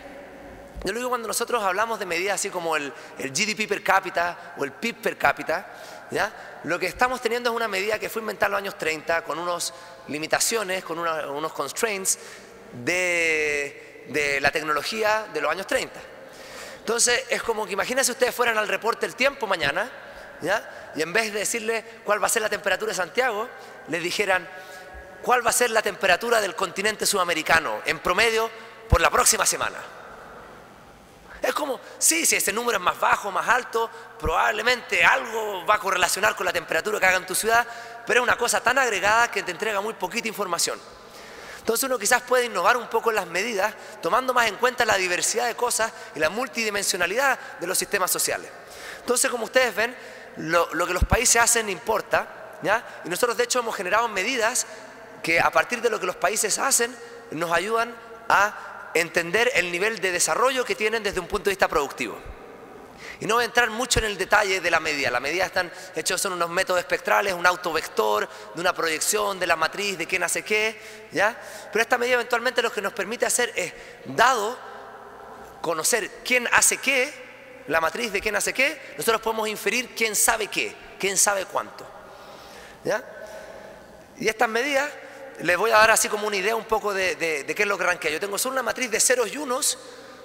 Yo lo digo cuando nosotros hablamos de medidas así como el GDP per cápita o el PIB per cápita, ¿ya? Lo que estamos teniendo es una medida que fue inventada en los años 30 con unas limitaciones, con unos constraints de la tecnología de los años 30. Entonces es como que imagínense ustedes fueran al reporte El Tiempo mañana, ¿ya?, y en vez de decirle cuál va a ser la temperatura de Santiago, les dijeran cuál va a ser la temperatura del continente sudamericano en promedio por la próxima semana. Es como, sí, si ese número es más bajo, más alto, probablemente algo va a correlacionar con la temperatura que haga en tu ciudad, pero es una cosa tan agregada que te entrega muy poquita información. Entonces uno quizás puede innovar un poco en las medidas, tomando más en cuenta la diversidad de cosas y la multidimensionalidad de los sistemas sociales. Entonces, como ustedes ven, lo que los países hacen importa, ¿ya? Y nosotros de hecho hemos generado medidas que a partir de lo que los países hacen nos ayudan a entender el nivel de desarrollo que tienen desde un punto de vista productivo. Y no voy a entrar mucho en el detalle de la medida. La medida están hechos, son unos métodos espectrales, un autovector, de una proyección de la matriz de quién hace qué, ¿ya? Pero esta medida eventualmente lo que nos permite hacer es, dado conocer quién hace qué, la matriz de quién hace qué, nosotros podemos inferir quién sabe qué, quién sabe cuánto, ¿ya? Y estas medidas les voy a dar así como una idea un poco de qué es lo que ranquea. Yo tengo solo una matriz de ceros y unos,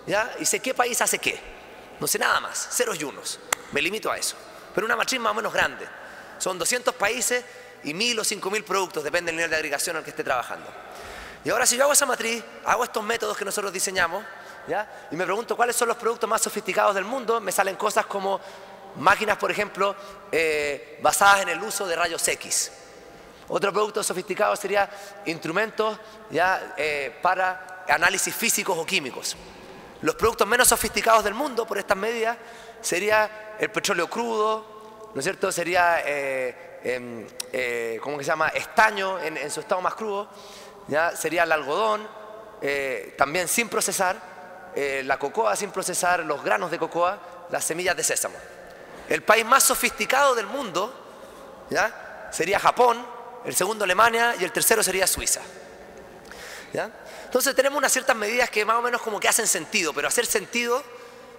¿ya? Y sé qué país hace qué. No sé nada más, ceros y unos. Me limito a eso. Pero una matriz más o menos grande. Son 200 países y 1.000 o 5.000 productos, depende del nivel de agregación al que esté trabajando. Y ahora si yo hago esa matriz, hago estos métodos que nosotros diseñamos, ¿ya? Y me pregunto cuáles son los productos más sofisticados del mundo, me salen cosas como máquinas, por ejemplo, basadas en el uso de rayos X. Otro producto sofisticado sería instrumentos, ¿ya?, para análisis físicos o químicos. Los productos menos sofisticados del mundo por estas medidas sería el petróleo crudo, ¿no es cierto? Sería, ¿cómo que se llama?, estaño en su estado más crudo. ¿ya? Sería el algodón, también sin procesar, la cocoa sin procesar, los granos de cocoa, las semillas de sésamo. El país más sofisticado del mundo, ¿ya? Sería Japón, el segundo Alemania y el tercero sería Suiza, ¿ya? Entonces tenemos unas ciertas medidas que más o menos como que hacen sentido, pero hacer sentido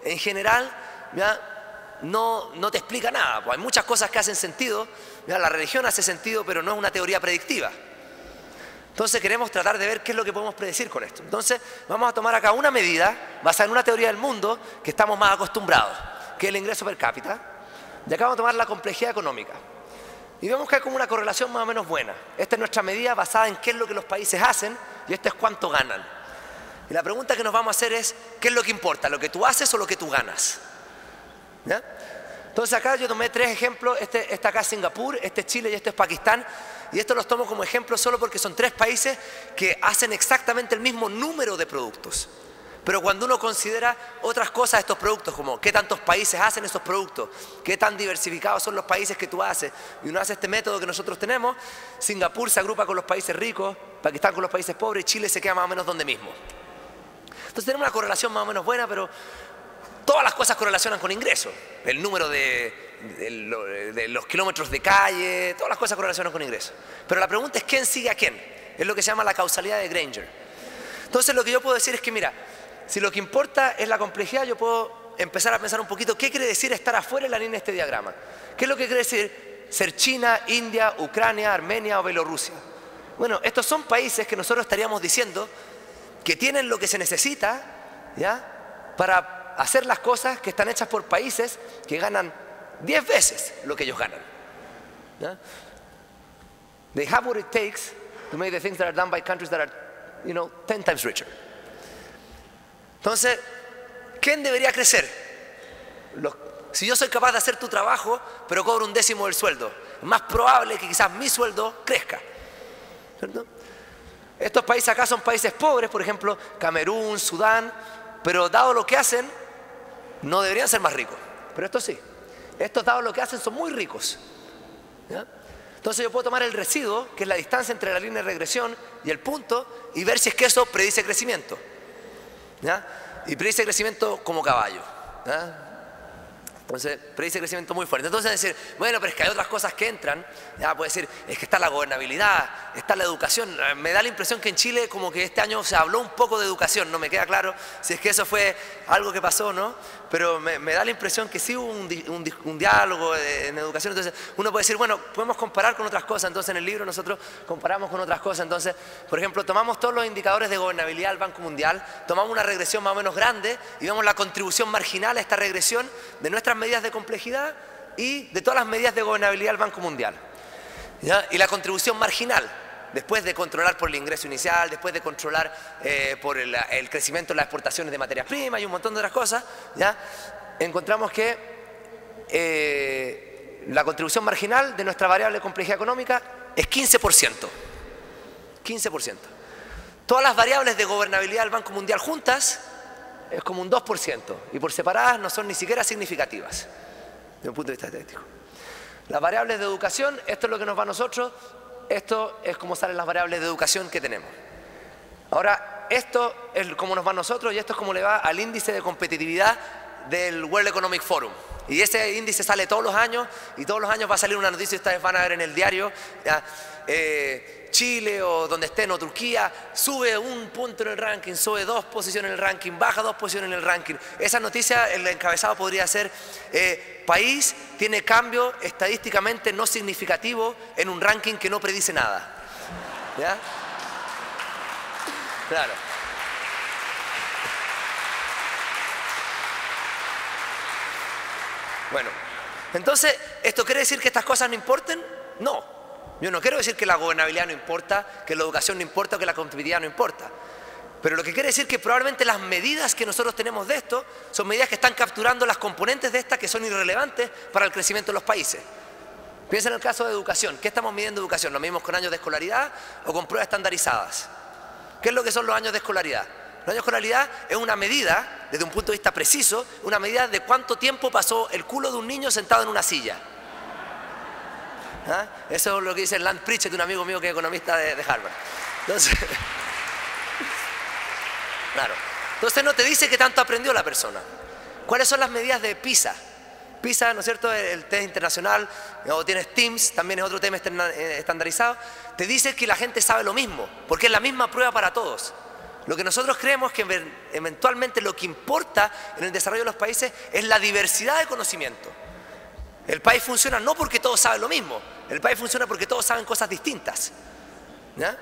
en general, ¿ya? No te explica nada. Pues hay muchas cosas que hacen sentido, ¿ya? La religión hace sentido, pero no es una teoría predictiva. Entonces queremos tratar de ver qué es lo que podemos predecir con esto. Entonces vamos a tomar acá una medida basada en una teoría del mundo que estamos más acostumbrados, que es el ingreso per cápita. Y acá vamos a tomar la complejidad económica. Y vemos que hay como una correlación más o menos buena. Esta es nuestra medida basada en qué es lo que los países hacen y esto es cuánto ganan. Y la pregunta que nos vamos a hacer es, ¿qué es lo que importa? ¿Lo que tú haces o lo que tú ganas? ¿Ya? Entonces acá yo tomé 3 ejemplos. Este acá es Singapur, este es Chile y este es Pakistán. Y estos los tomo como ejemplo solo porque son 3 países que hacen exactamente el mismo número de productos. Pero cuando uno considera otras cosas de estos productos, como qué tantos países hacen esos productos, qué tan diversificados son los países que tú haces, y uno hace este método que nosotros tenemos, Singapur se agrupa con los países ricos, Pakistán con los países pobres y Chile se queda más o menos donde mismo. Entonces tenemos una correlación más o menos buena, pero todas las cosas correlacionan con ingresos. El número de los kilómetros de calle, todas las cosas correlacionan con ingresos. Pero la pregunta es quién sigue a quién. Es lo que se llama la causalidad de Granger. Entonces lo que yo puedo decir es que mira, si lo que importa es la complejidad, yo puedo empezar a pensar un poquito qué quiere decir estar afuera en la línea de este diagrama. ¿Qué es lo que quiere decir ser China, India, Ucrania, Armenia o Bielorrusia? Bueno, estos son países que nosotros estaríamos diciendo que tienen lo que se necesita, ¿ya? Para hacer las cosas que están hechas por países que ganan 10 veces lo que ellos ganan, ¿ya? They have what it takes to make the things that are done by countries that are, 10 times richer. Entonces, ¿quién debería crecer? Si yo soy capaz de hacer tu trabajo, pero cobro 1/10 del sueldo, es más probable que quizás mi sueldo crezca, ¿cierto? Estos países acá son países pobres, por ejemplo, Camerún, Sudán, pero dado lo que hacen, no deberían ser más ricos. Pero estos sí. Estos, dado lo que hacen, son muy ricos, ¿ya? Entonces yo puedo tomar el residuo, que es la distancia entre la línea de regresión y el punto, y ver si es que eso predice crecimiento, ¿ya? Y predice crecimiento como caballo, ¿ya? Entonces predice crecimiento muy fuerte. Entonces decir, bueno, pero es que hay otras cosas que entran, ya puede decir, es que está la gobernabilidad, está la educación. Me da la impresión que en Chile como que este año se habló un poco de educación, no me queda claro si es que eso fue algo que pasó, ¿no? Pero me da la impresión que sí hubo un diálogo en educación. Entonces uno puede decir, bueno, podemos comparar con otras cosas. Entonces en el libro nosotros comparamos con otras cosas. Entonces, por ejemplo, tomamos todos los indicadores de gobernabilidad del Banco Mundial, tomamos una regresión más o menos grande y vemos la contribución marginal a esta regresión de nuestras medidas de complejidad y de todas las medidas de gobernabilidad del Banco Mundial, ¿ya? Y la contribución marginal, después de controlar por el ingreso inicial, después de controlar por el crecimiento de las exportaciones de materias primas y un montón de otras cosas, ¿ya? Encontramos que la contribución marginal de nuestra variable de complejidad económica es 15%. 15%. Todas las variables de gobernabilidad del Banco Mundial juntas es como un 2%, y por separadas no son ni siquiera significativas, desde un punto de vista estadístico. Las variables de educación, esto es lo que nos va a nosotros, esto es como salen las variables de educación que tenemos. Ahora, esto es como nos va a nosotros y esto es como le va al índice de competitividad del World Economic Forum. Y ese índice sale todos los años y todos los años va a salir una noticia, ustedes van a ver en el diario, ¿ya? Chile o donde estén o Turquía sube 1 punto en el ranking, sube 2 posiciones en el ranking, baja 2 posiciones en el ranking. Esa noticia, el encabezado podría ser país tiene cambio estadísticamente no significativo en un ranking que no predice nada, ¿ya? Claro. Bueno, entonces, ¿esto quiere decir que estas cosas no importen? No. Yo no quiero decir que la gobernabilidad no importa, que la educación no importa o que la competitividad no importa. Pero lo que quiere decir que probablemente las medidas que nosotros tenemos de esto son medidas que están capturando las componentes de esta que son irrelevantes para el crecimiento de los países. Piensa en el caso de educación. ¿Qué estamos midiendo educación? ¿Lo medimos con años de escolaridad o con pruebas estandarizadas? ¿Qué es lo que son los años de escolaridad? Los años de escolaridad es una medida, desde un punto de vista preciso, una medida de cuánto tiempo pasó el culo de un niño sentado en una silla. ¿Ah? Eso es lo que dice Lance Pritchett, un amigo mío que es economista de Harvard. Entonces, claro. Entonces no te dice qué tanto aprendió la persona. ¿Cuáles son las medidas de PISA? PISA, ¿no es cierto?, el test internacional, o tienes TIMSS, también es otro tema estandarizado, te dice que la gente sabe lo mismo, porque es la misma prueba para todos. Lo que nosotros creemos que eventualmente lo que importa en el desarrollo de los países es la diversidad de conocimiento. El país funciona no porque todos saben lo mismo, el país funciona porque todos saben cosas distintas, ¿ya?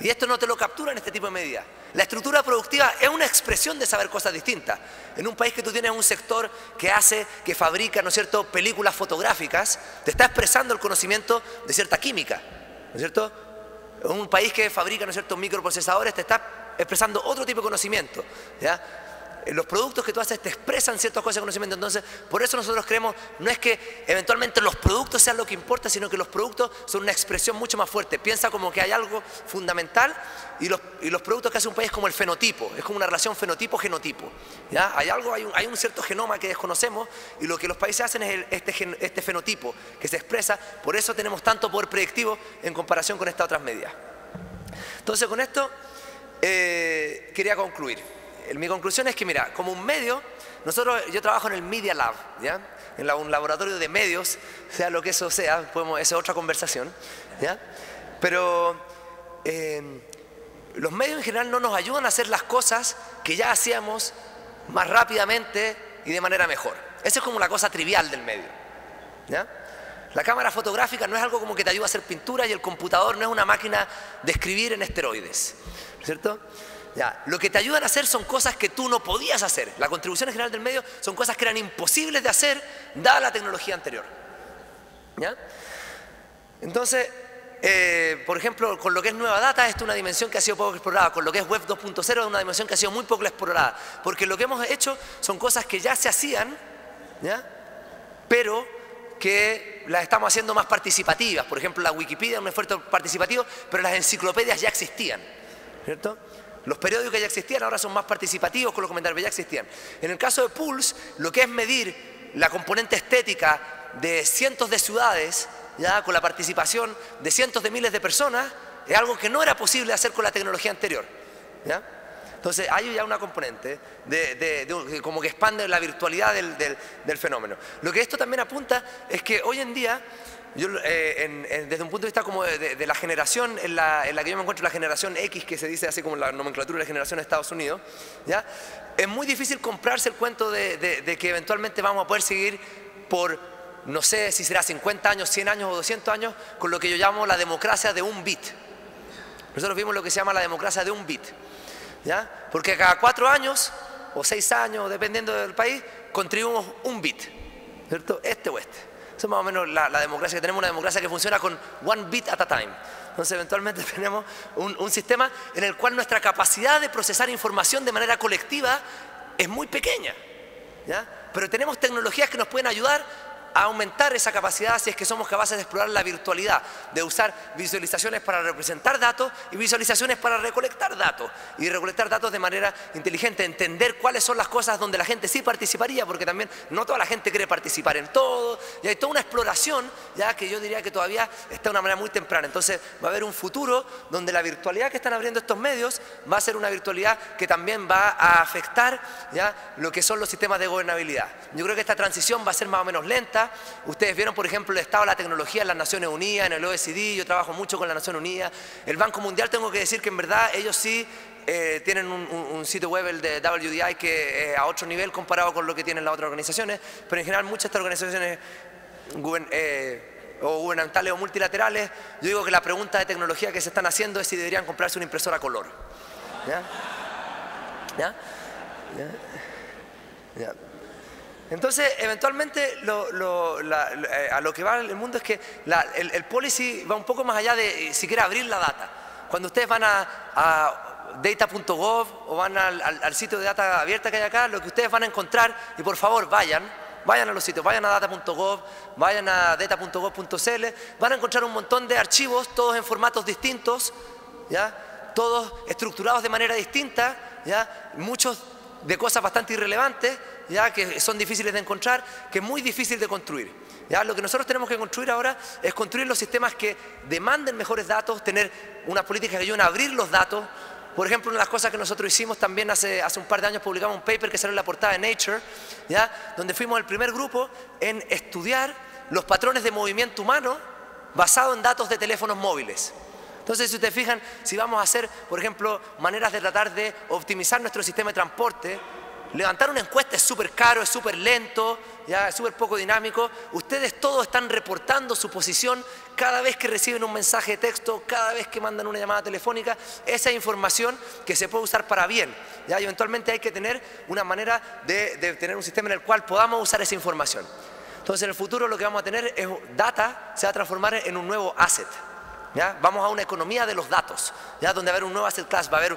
Y esto no te lo captura en este tipo de medidas. La estructura productiva es una expresión de saber cosas distintas. En un país que tú tienes un sector que fabrica, ¿no es cierto?, películas fotográficas, te está expresando el conocimiento de cierta química, ¿no es cierto? En un país que fabrica, ¿no es cierto?, microprocesadores, te está expresando otro tipo de conocimiento, ¿ya? Los productos que tú haces te expresan ciertas cosas de conocimiento. Entonces, por eso nosotros creemos, no es que eventualmente los productos sean lo que importa, sino que los productos son una expresión mucho más fuerte. Piensa como que hay algo fundamental y los productos que hace un país es como el fenotipo, es como una relación fenotipo-genotipo, ¿ya? Hay un cierto genoma que desconocemos y lo que los países hacen es este fenotipo que se expresa. Por eso tenemos tanto poder predictivo en comparación con estas otras medidas. Entonces, con esto quería concluir. Mi conclusión es que, mira, como un medio, yo trabajo en el Media Lab, ¿ya? En un laboratorio de medios, sea lo que eso sea, esa es otra conversación, ¿ya? Pero los medios en general no nos ayudan a hacer las cosas que ya hacíamos más rápidamente y de manera mejor. Esa es como la cosa trivial del medio, ¿ya? La cámara fotográfica no es algo como que te ayuda a hacer pintura y el computador no es una máquina de escribir en esteroides, ¿cierto? Ya, lo que te ayudan a hacer son cosas que tú no podías hacer. La contribución en general del medio son cosas que eran imposibles de hacer dada la tecnología anterior, ¿ya? Entonces, por ejemplo, con lo que es nueva data, esto es una dimensión que ha sido poco explorada. Con lo que es web 2.0 es una dimensión que ha sido muy poco explorada, porque lo que hemos hecho son cosas que ya se hacían, ¿ya?, pero que las estamos haciendo más participativas. Por ejemplo, la Wikipedia es un esfuerzo participativo, pero las enciclopedias ya existían, ¿cierto? Los periódicos ya existían, ahora son más participativos con los comentarios, pero ya existían. En el caso de Pulse, lo que es medir la componente estética de cientos de ciudades, ya con la participación de cientos de miles de personas, es algo que no era posible hacer con la tecnología anterior, ¿ya? Entonces hay ya una componente como que expande la virtualidad del fenómeno. Lo que esto también apunta es que hoy en día, desde un punto de vista como de la generación en la que yo me encuentro, la generación X, que se dice así como la nomenclatura de la generación de Estados Unidos, ¿ya?, es muy difícil comprarse el cuento de que eventualmente vamos a poder seguir por, no sé si será 50 años, 100 años o 200 años, con lo que yo llamo la democracia de un bit. Nosotros vimos lo que se llama la democracia de un bit, ¿ya? Porque cada 4 años o 6 años, dependiendo del país, contribuimos un bit, ¿cierto? Este o este. Eso es más o menos la democracia que tenemos, una democracia que funciona con one bit at a time. Entonces eventualmente tenemos un sistema en el cual nuestra capacidad de procesar información de manera colectiva es muy pequeña, ¿ya? Pero tenemos tecnologías que nos pueden ayudar a aumentar esa capacidad si es que somos capaces de explorar la virtualidad, de usar visualizaciones para representar datos y visualizaciones para recolectar datos, y recolectar datos de manera inteligente, entender cuáles son las cosas donde la gente sí participaría, porque también no toda la gente quiere participar en todo, y hay toda una exploración, ya que yo diría que todavía está de una manera muy temprana. Entonces va a haber un futuro donde la virtualidad que están abriendo estos medios va a ser una virtualidad que también va a afectar, ya, lo que son los sistemas de gobernabilidad. Yo creo que esta transición va a ser más o menos lenta. Ustedes vieron, por ejemplo, el estado de la tecnología en las Naciones Unidas, en el OECD. Yo trabajo mucho con las Naciones Unidas. El Banco Mundial, tengo que decir que en verdad ellos sí tienen un sitio web, el de WDI, que a otro nivel comparado con lo que tienen las otras organizaciones, pero en general muchas de estas organizaciones o gubernamentales o multilaterales, yo digo que la pregunta de tecnología que se están haciendo es si deberían comprarse una impresora a color, ¿ya? ¿Ya? ¿Ya? ¿Ya? Entonces, eventualmente, a lo que va el mundo es que el policy va un poco más allá de siquiera abrir la data. Cuando ustedes van a data.gov o van al sitio de data abierta que hay acá, lo que ustedes van a encontrar, y por favor vayan a los sitios, vayan a data.gov, vayan a data.gov.cl, van a encontrar un montón de archivos, todos en formatos distintos, ¿ya? Todos estructurados de manera distinta, ¿ya? Muchos de cosas bastante irrelevantes, ya que son difíciles de encontrar, que es muy difícil de construir. ¿Ya? Lo que nosotros tenemos que construir ahora es construir los sistemas que demanden mejores datos, tener unas políticas que ayuden a abrir los datos. Por ejemplo, una de las cosas que nosotros hicimos también hace un par de años, publicamos un paper que salió en la portada de Nature, ¿ya? Donde fuimos el primer grupo en estudiar los patrones de movimiento humano basado en datos de teléfonos móviles. Entonces, si ustedes fijan, si vamos a hacer, por ejemplo, maneras de tratar de optimizar nuestro sistema de transporte, levantar una encuesta es súper caro, es súper lento, ya es súper poco dinámico. Ustedes todos están reportando su posición cada vez que reciben un mensaje de texto, cada vez que mandan una llamada telefónica. Esa información que se puede usar para bien, ¿ya? Y eventualmente hay que tener una manera de tener un sistema en el cual podamos usar esa información. Entonces, en el futuro lo que vamos a tener es data, se va a transformar en un nuevo asset, ¿ya? Vamos a una economía de los datos, ¿ya? Donde va a haber un nuevo asset class, va a haber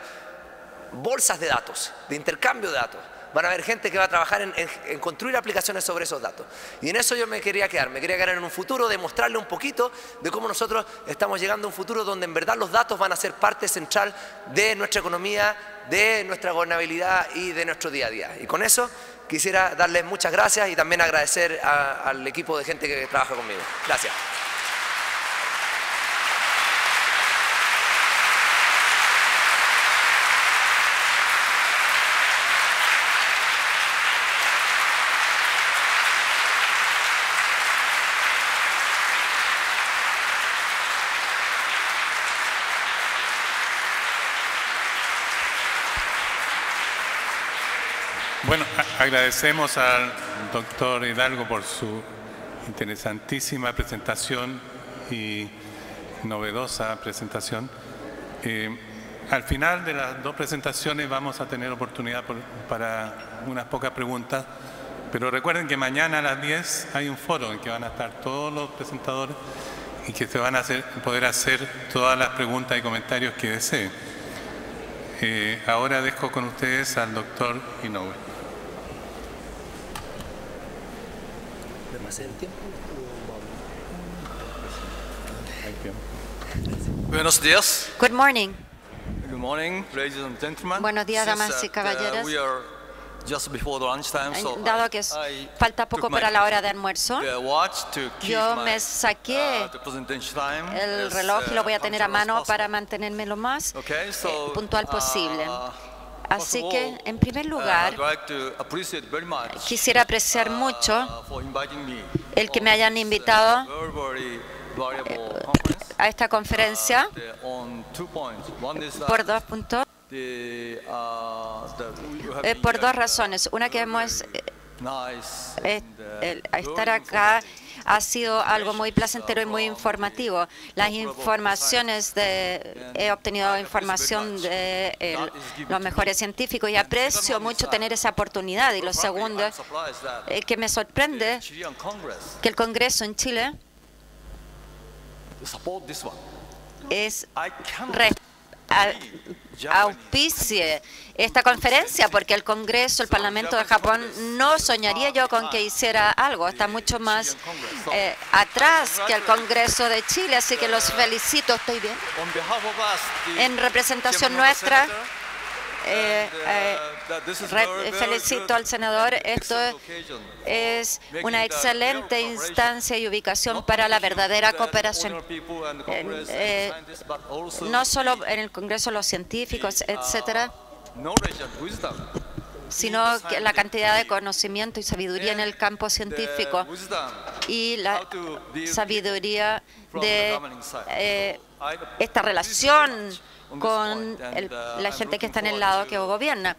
bolsas de datos, de intercambio de datos. Van a haber gente que va a trabajar en construir aplicaciones sobre esos datos. Y en eso yo me quería quedar en un futuro, de mostrarle un poquito de cómo nosotros estamos llegando a un futuro donde en verdad los datos van a ser parte central de nuestra economía, de nuestra gobernabilidad y de nuestro día a día. Y con eso quisiera darles muchas gracias y también agradecer al equipo de gente que trabaja conmigo. Gracias. Bueno, agradecemos al doctor Hidalgo por su interesantísima presentación y novedosa presentación. Al final de las dos presentaciones vamos a tener oportunidad para unas pocas preguntas, pero recuerden que mañana a las 10 hay un foro en que van a estar todos los presentadores y que se van a poder hacer todas las preguntas y comentarios que deseen. Ahora dejo con ustedes al doctor Inoue. Buenos días. Good morning. Good morning, ladies and gentlemen. Buenos días, damas y caballeros. We are just before the lunchtime, so Dado que falta poco para la hora de almuerzo, yo me saqué el reloj y lo voy a tener a mano para mantenerme lo más puntual posible. Así que, en primer lugar, quisiera apreciar mucho el que me hayan invitado a esta conferencia por dos puntos. Por dos razones. Una, que estar acá ha sido algo muy placentero y muy informativo. He obtenido información de los mejores científicos y aprecio mucho tener esa oportunidad. Y lo segundo, que me sorprende que el Congreso en Chile auspicie esta conferencia, porque el Congreso, el Parlamento de Japón, no soñaría yo con que hiciera algo. Está mucho más atrás que el Congreso de Chile, así que los felicito. ¿Estoy bien? En representación nuestra, felicito al senador. Esto es una excelente instancia y ubicación para la verdadera cooperación. No solo en el Congreso los científicos, etcétera, sino que la cantidad de conocimiento y sabiduría en el campo científico y la sabiduría de esta relación con la gente que está en el lado que gobierna.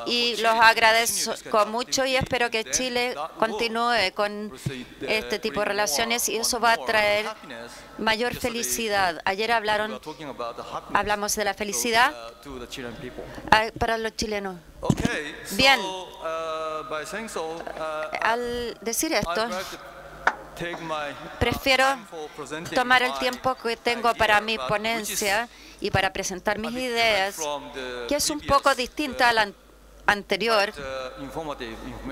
Y los agradezco mucho y espero que Chile continúe con este tipo de relaciones y eso va a traer mayor felicidad. Ayer hablamos de la felicidad para los chilenos. Bien, al decir esto, prefiero tomar el tiempo que tengo para mi ponencia y para presentar mis ideas, que es un poco distinta a la anterior,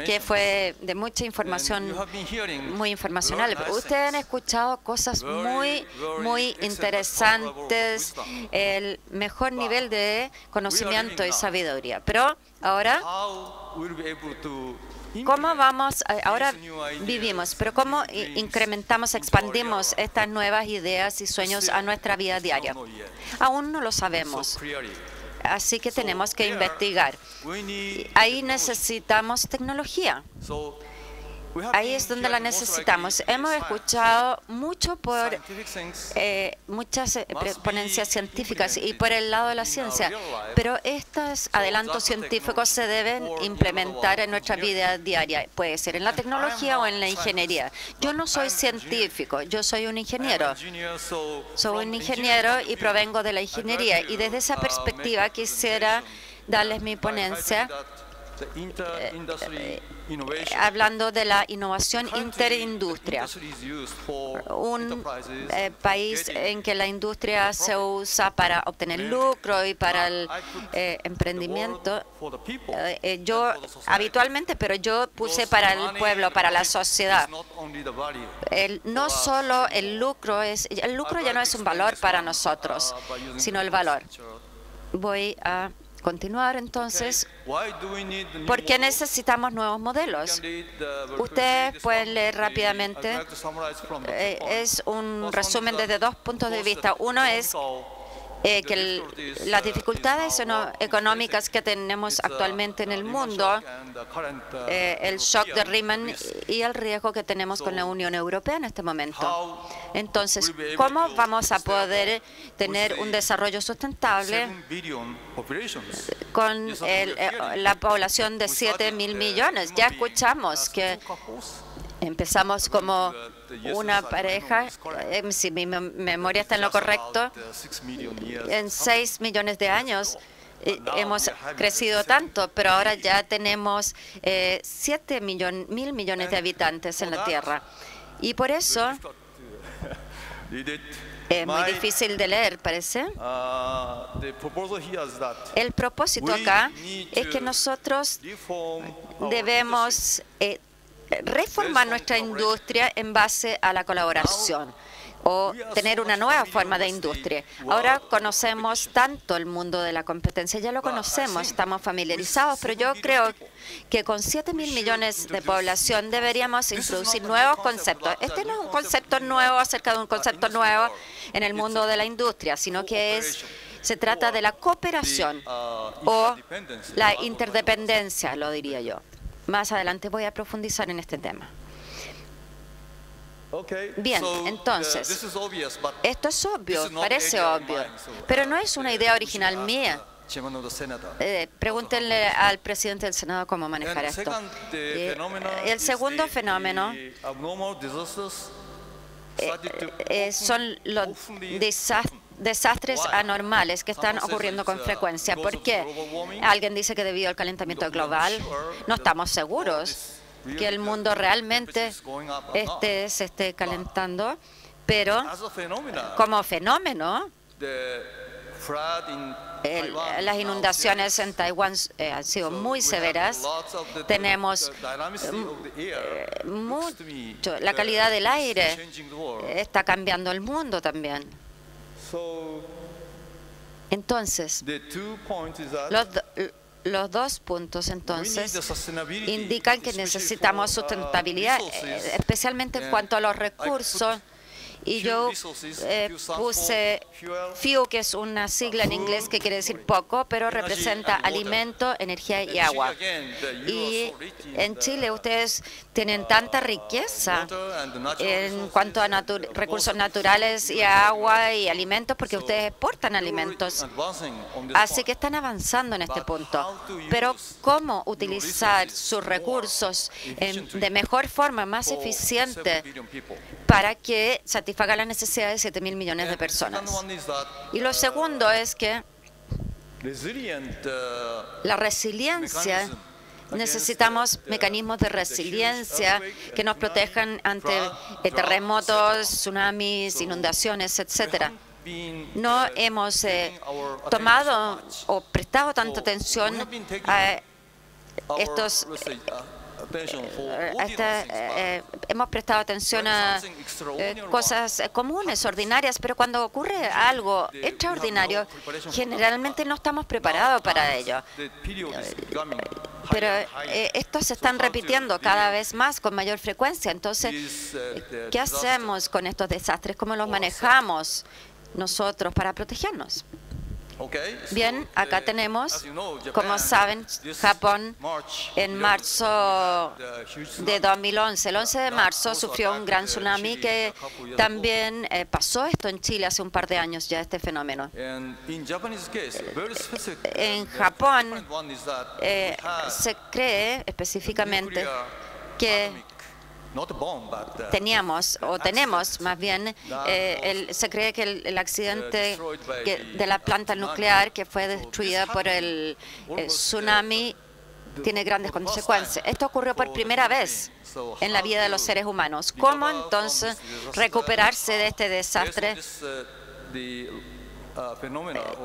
que fue de mucha información, muy informacional. Ustedes han escuchado cosas muy interesantes, el mejor nivel de conocimiento y sabiduría. Pero ahora ¿Cómo vamos? Ahora vivimos, pero ¿cómo incrementamos, expandimos estas nuevas ideas y sueños a nuestra vida diaria? Aún no lo sabemos. Así que tenemos que investigar. Ahí necesitamos tecnología. Ahí es donde la necesitamos. Hemos escuchado mucho por muchas ponencias científicas y por el lado de la ciencia, pero estos adelantos científicos se deben implementar en nuestra vida diaria. Puede ser en la tecnología o en la ingeniería. Yo no soy científico, yo soy un ingeniero. Soy un ingeniero y provengo de la ingeniería. Y desde esa perspectiva quisiera darles mi ponencia hablando de la innovación interindustria, un país en que la industria se usa para obtener lucro y para el emprendimiento. Yo habitualmente, pero yo puse para el pueblo, para la sociedad. No solo el lucro ya no es un valor para nosotros, sino el valor. Voy a continuar entonces. ¿Por qué necesitamos nuevos modelos? Ustedes pueden leer rápidamente. Es un resumen desde dos puntos de vista. Uno es que las dificultades económicas que tenemos actualmente en el mundo, el shock de Riemann y el riesgo que tenemos con la Unión Europea en este momento. Entonces, ¿cómo vamos a poder tener un desarrollo sustentable con la población de 7.000 millones? Ya escuchamos que empezamos como una pareja, si mi memoria está en lo correcto, en 6 millones de años hemos crecido tanto, pero ahora ya tenemos 7.000 millones de habitantes en la Tierra. Y por eso es muy difícil de leer, parece. El propósito acá es que nosotros debemos reformar nuestra industria en base a la colaboración o tener una nueva forma de industria. Ahora conocemos tanto el mundo de la competencia, ya lo conocemos, estamos familiarizados, pero yo creo que con 7.000 millones de población deberíamos introducir nuevos conceptos. Este no es un concepto nuevo acerca de un concepto nuevo en el mundo de la industria, sino que se trata de la cooperación o la interdependencia, lo diría yo. Más adelante voy a profundizar en este tema. Bien, entonces, esto es obvio, parece obvio, pero no es una idea original mía. Pregúntenle al presidente del Senado cómo manejar esto. El segundo fenómeno son los desastres anormales que están ocurriendo con frecuencia. ¿Por qué? Alguien dice que debido al calentamiento global, no estamos seguros que el mundo realmente se esté calentando, pero como fenómeno, las inundaciones en Taiwán han sido muy severas. Tenemos mucho, la calidad del aire está cambiando el mundo también. Entonces, los dos puntos entonces indican que necesitamos sustentabilidad, especialmente en cuanto a los recursos. Y yo puse FEW, que es una sigla en inglés que quiere decir poco, pero representa alimento, energía y agua. Y en Chile ustedes tienen tanta riqueza en cuanto a recursos naturales y agua y alimentos, porque ustedes exportan alimentos. Así que están avanzando en este punto. Pero ¿cómo utilizar sus recursos de mejor forma, más eficiente, para que satisfaga las necesidades de 7.000 millones de personas? Y lo segundo es que la resiliencia, necesitamos mecanismos de resiliencia que nos protejan ante terremotos, tsunamis, inundaciones, etcétera. No hemos tomado o prestado tanta atención a estos hemos prestado atención a cosas comunes, ordinarias, pero cuando ocurre algo extraordinario, generalmente no estamos preparados para ello. pero estos se están repitiendo cada vez más con mayor frecuencia. Entonces, ¿qué hacemos con estos desastres? ¿Cómo los manejamos nosotros para protegernos? Bien, acá tenemos, como saben, Japón en marzo de 2011. El 11 de marzo sufrió un gran tsunami que también pasó esto en Chile hace un par de años ya, este fenómeno. En Japón se cree específicamente que tenemos más bien, se cree que el accidente de la planta nuclear que fue destruida por el tsunami tiene grandes consecuencias. Esto ocurrió por primera vez en la vida de los seres humanos. ¿Cómo entonces recuperarse de este desastre?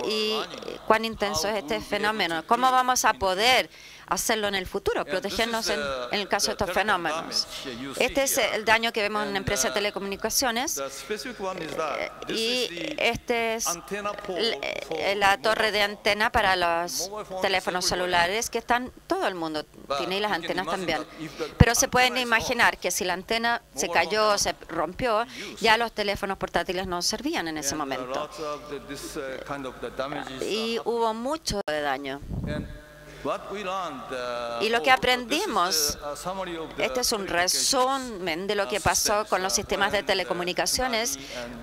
¿Y cuán intenso es este fenómeno? ¿Cómo vamos a poder hacerlo en el futuro, protegernos en el caso de estos fenómenos? Este es el daño que vemos en una empresa de telecomunicaciones y este es la torre de antena para los teléfonos celulares que están, todo el mundo tiene, y las antenas también. Pero se pueden imaginar que si la antena se cayó o se rompió, ya los teléfonos portátiles no servían en ese momento. Y hubo mucho de daño. Y lo que aprendimos, este es un resumen de lo que pasó con los sistemas de telecomunicaciones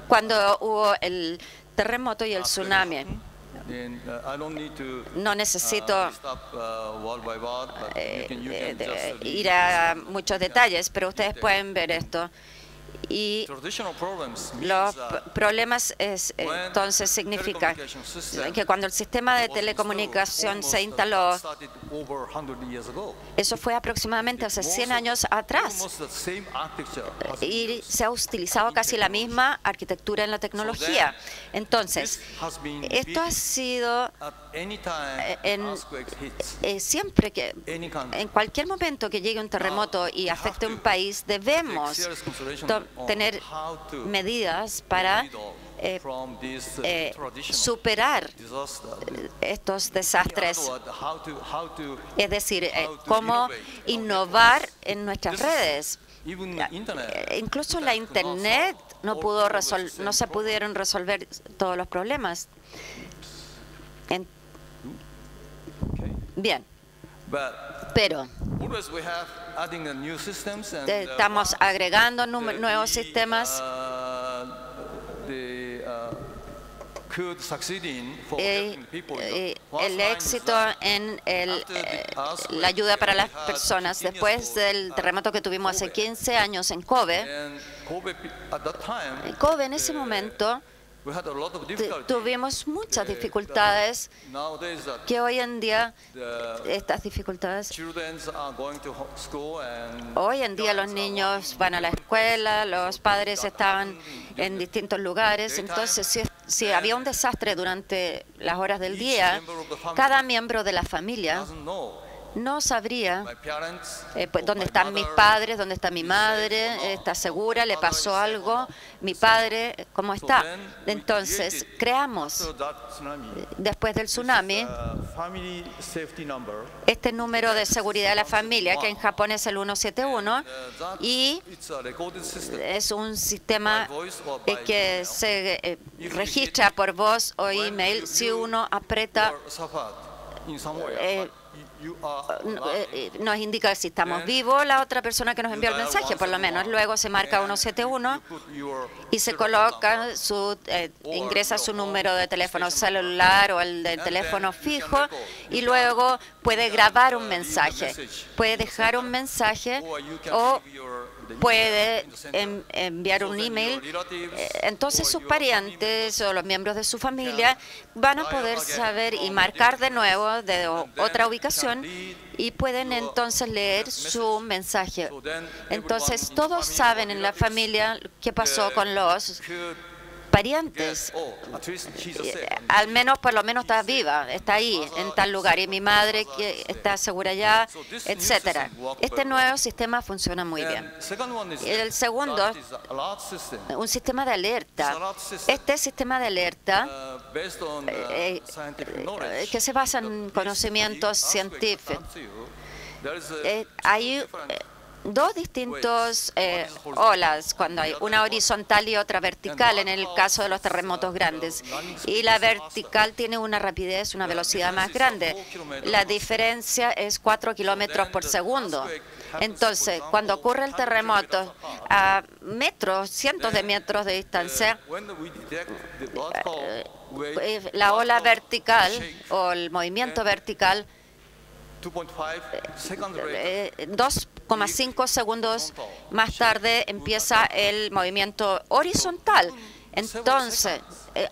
cuando hubo el terremoto y el tsunami. No necesito ir a muchos detalles, pero ustedes pueden ver esto. Y los problemas entonces significa que cuando el sistema de telecomunicación se instaló, eso fue aproximadamente hace 100 años atrás, y se ha utilizado casi la misma arquitectura en la tecnología. Entonces, esto ha sido siempre que en cualquier momento que llegue un terremoto y afecte un país, debemos tener medidas para superar estos desastres, es decir, cómo innovar en nuestras redes. Incluso la Internet no se pudieron resolver todos los problemas. Bien, pero estamos agregando nuevos sistemas. El éxito en la ayuda para las personas después del terremoto que tuvimos hace 15 años en Kobe. Kobe en ese momento tuvimos muchas dificultades, que hoy en día estas dificultades, hoy en día los niños van a la escuela, los padres estaban en distintos lugares. Entonces, si había un desastre durante las horas del día, cada miembro de la familia no sabría dónde están mis padres, dónde está mi madre, está segura, le pasó algo, mi padre, ¿cómo está? Entonces, creamos, después del tsunami, este número de seguridad de la familia, que en Japón es el 171, y es un sistema que se registra por voz o email. Si uno aprieta, nos indica si estamos vivos la otra persona que nos envió el mensaje, por lo menos. Luego se marca 171 y se coloca ingresa su número de teléfono celular o el de teléfono fijo, y luego puede grabar un mensaje, puede dejar un mensaje o puede enviar un email. Entonces sus parientes o los miembros de su familia van a poder saber y marcar de nuevo de otra ubicación, y pueden entonces leer su mensaje. Entonces todos saben en la familia qué pasó con los parientes. Al menos, por lo menos está viva, está ahí, en tal lugar, y mi madre que está segura allá, etcétera. Este nuevo sistema funciona muy bien. El segundo, un sistema de alerta. Este sistema de alerta, que se basa en conocimientos científicos, Hay dos distintos olas, cuando hay una horizontal y otra vertical en el caso de los terremotos grandes. Y la vertical tiene una rapidez, una velocidad más grande. La diferencia es 4 kilómetros por segundo. Entonces, cuando ocurre el terremoto a metros, cientos de metros de distancia, la ola vertical o el movimiento vertical 2,5 segundos más tarde empieza el movimiento horizontal. Entonces,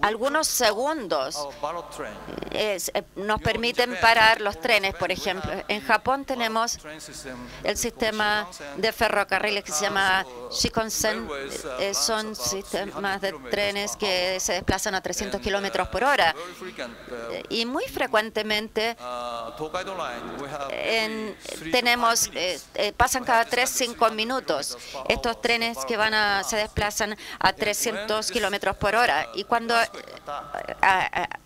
algunos segundos nos permiten parar los trenes, por ejemplo. En Japón tenemos el sistema de ferrocarriles que se llama Shinkansen. Son sistemas de trenes que se desplazan a 300 kilómetros por hora. Y muy frecuentemente pasan cada 3-5 minutos estos trenes que se desplazan a 300 kilómetros por hora. Y cuando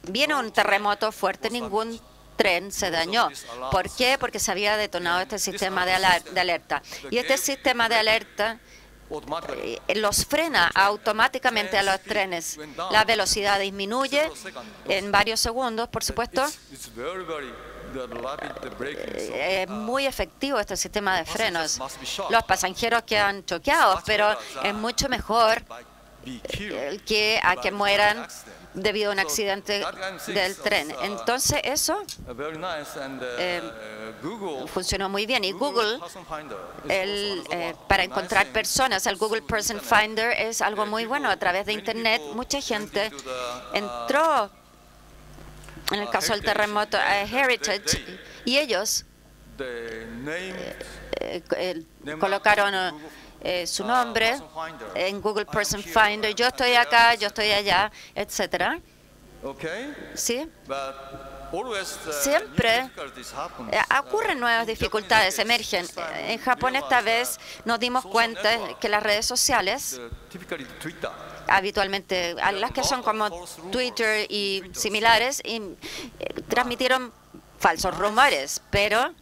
viene un terremoto fuerte, ningún tren se dañó. ¿Por qué? Porque se había detonado este sistema de alerta. Y este sistema de alerta los frena automáticamente a los trenes. La velocidad disminuye en varios segundos, por supuesto. Es muy efectivo este sistema de frenos. Los pasajeros quedan choqueados, pero es mucho mejor que a que mueran debido a un accidente del tren. Entonces eso funcionó muy bien. Y Google, para encontrar personas, el Google Person Finder es algo muy bueno. A través de Internet, mucha gente entró, en el caso del terremoto, a Heritage, y ellos colocaron su nombre en Google Person Finder. Yo estoy acá, yo estoy allá, etcétera. ¿Sí? Siempre ocurren nuevas dificultades, emergen. En Japón esta vez nos dimos cuenta que las redes sociales, habitualmente las que son como Twitter y similares, transmitieron falsos rumores, pero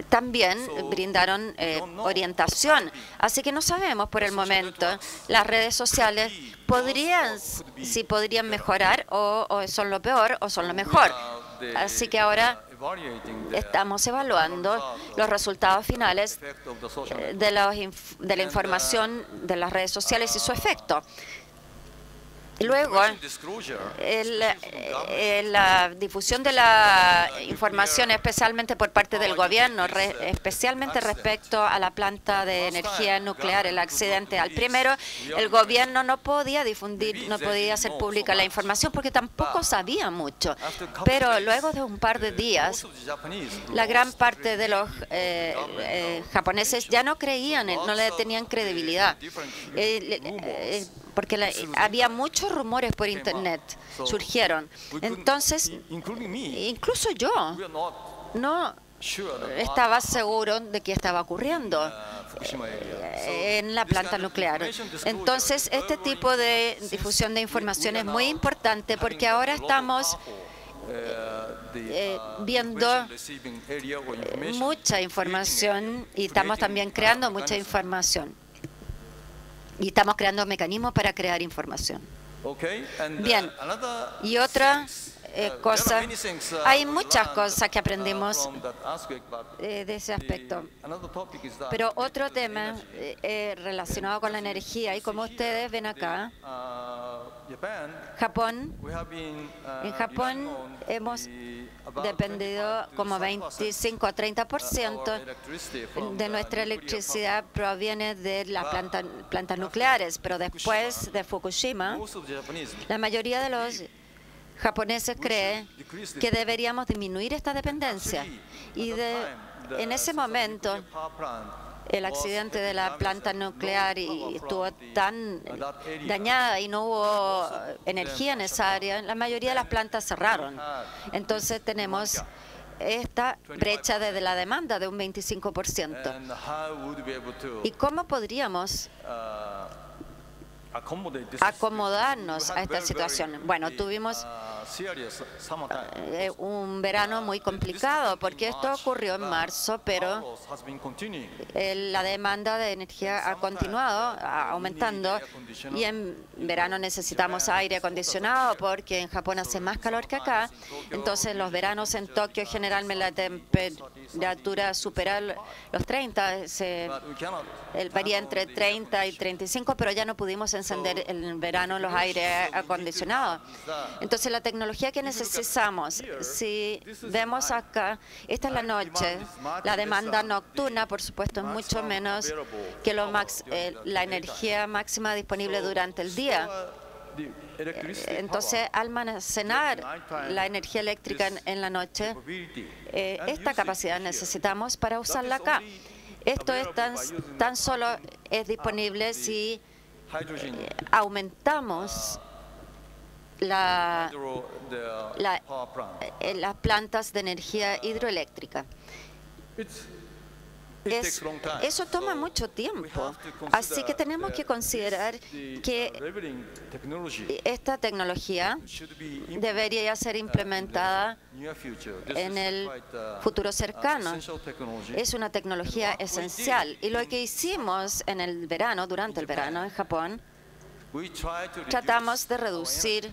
también brindaron orientación. Así que no sabemos por el momento. Las redes sociales si podrían mejorar o son lo peor o son lo mejor. Así que ahora estamos evaluando los resultados finales de la información de las redes sociales y su efecto. Luego, la difusión de la información, especialmente por parte del gobierno, especialmente respecto a la planta de energía nuclear, el accidente. Al primero, el gobierno no podía difundir, no podía hacer pública la información porque tampoco sabía mucho. Pero luego de un par de días, la gran parte de los japoneses ya no creían, no le tenían credibilidad. Porque había muchos rumores por Internet, surgieron. Entonces, incluso yo no estaba seguro de qué estaba ocurriendo en la planta nuclear. Entonces, este tipo de difusión de información es muy importante porque ahora estamos viendo mucha información y estamos también creando mucha información. Y estamos creando mecanismos para crear información. Bien, y otra cosa, hay muchas cosas que aprendimos de ese aspecto. Pero otro tema relacionado con la energía, y como ustedes ven acá, en Japón hemos dependido como 25 a 30% de nuestra electricidad proviene de las plantas nucleares, pero después de Fukushima, la mayoría de los japoneses cree que deberíamos disminuir esta dependencia. Y en ese momento, el accidente de la planta nuclear estuvo tan dañada y no hubo energía en esa área, la mayoría de las plantas cerraron. Entonces tenemos esta brecha de la demanda de un 25%. ¿Y cómo podríamos acomodarnos a esta situación? Bueno, tuvimos un verano muy complicado, porque esto ocurrió en marzo, pero la demanda de energía ha continuado aumentando, y en verano necesitamos aire acondicionado porque en Japón hace más calor que acá. Entonces los veranos en Tokio generalmente la temperatura supera los 30, varía entre 30 y 35, pero ya no pudimos encender en verano los aires acondicionados. Entonces la tecnología que necesitamos, si vemos acá, esta es la noche, la demanda nocturna, por supuesto, es mucho menos que la energía máxima disponible durante el día. Entonces, almacenar la energía eléctrica en la noche, esta capacidad necesitamos para usarla acá. Esto es tan solo es disponible si aumentamos las plantas de energía hidroeléctrica. Eso toma mucho tiempo, así que tenemos que considerar que esta tecnología debería ser implementada en el futuro cercano. Es una tecnología esencial, y lo que hicimos en el verano, durante el verano en Japón, tratamos de reducir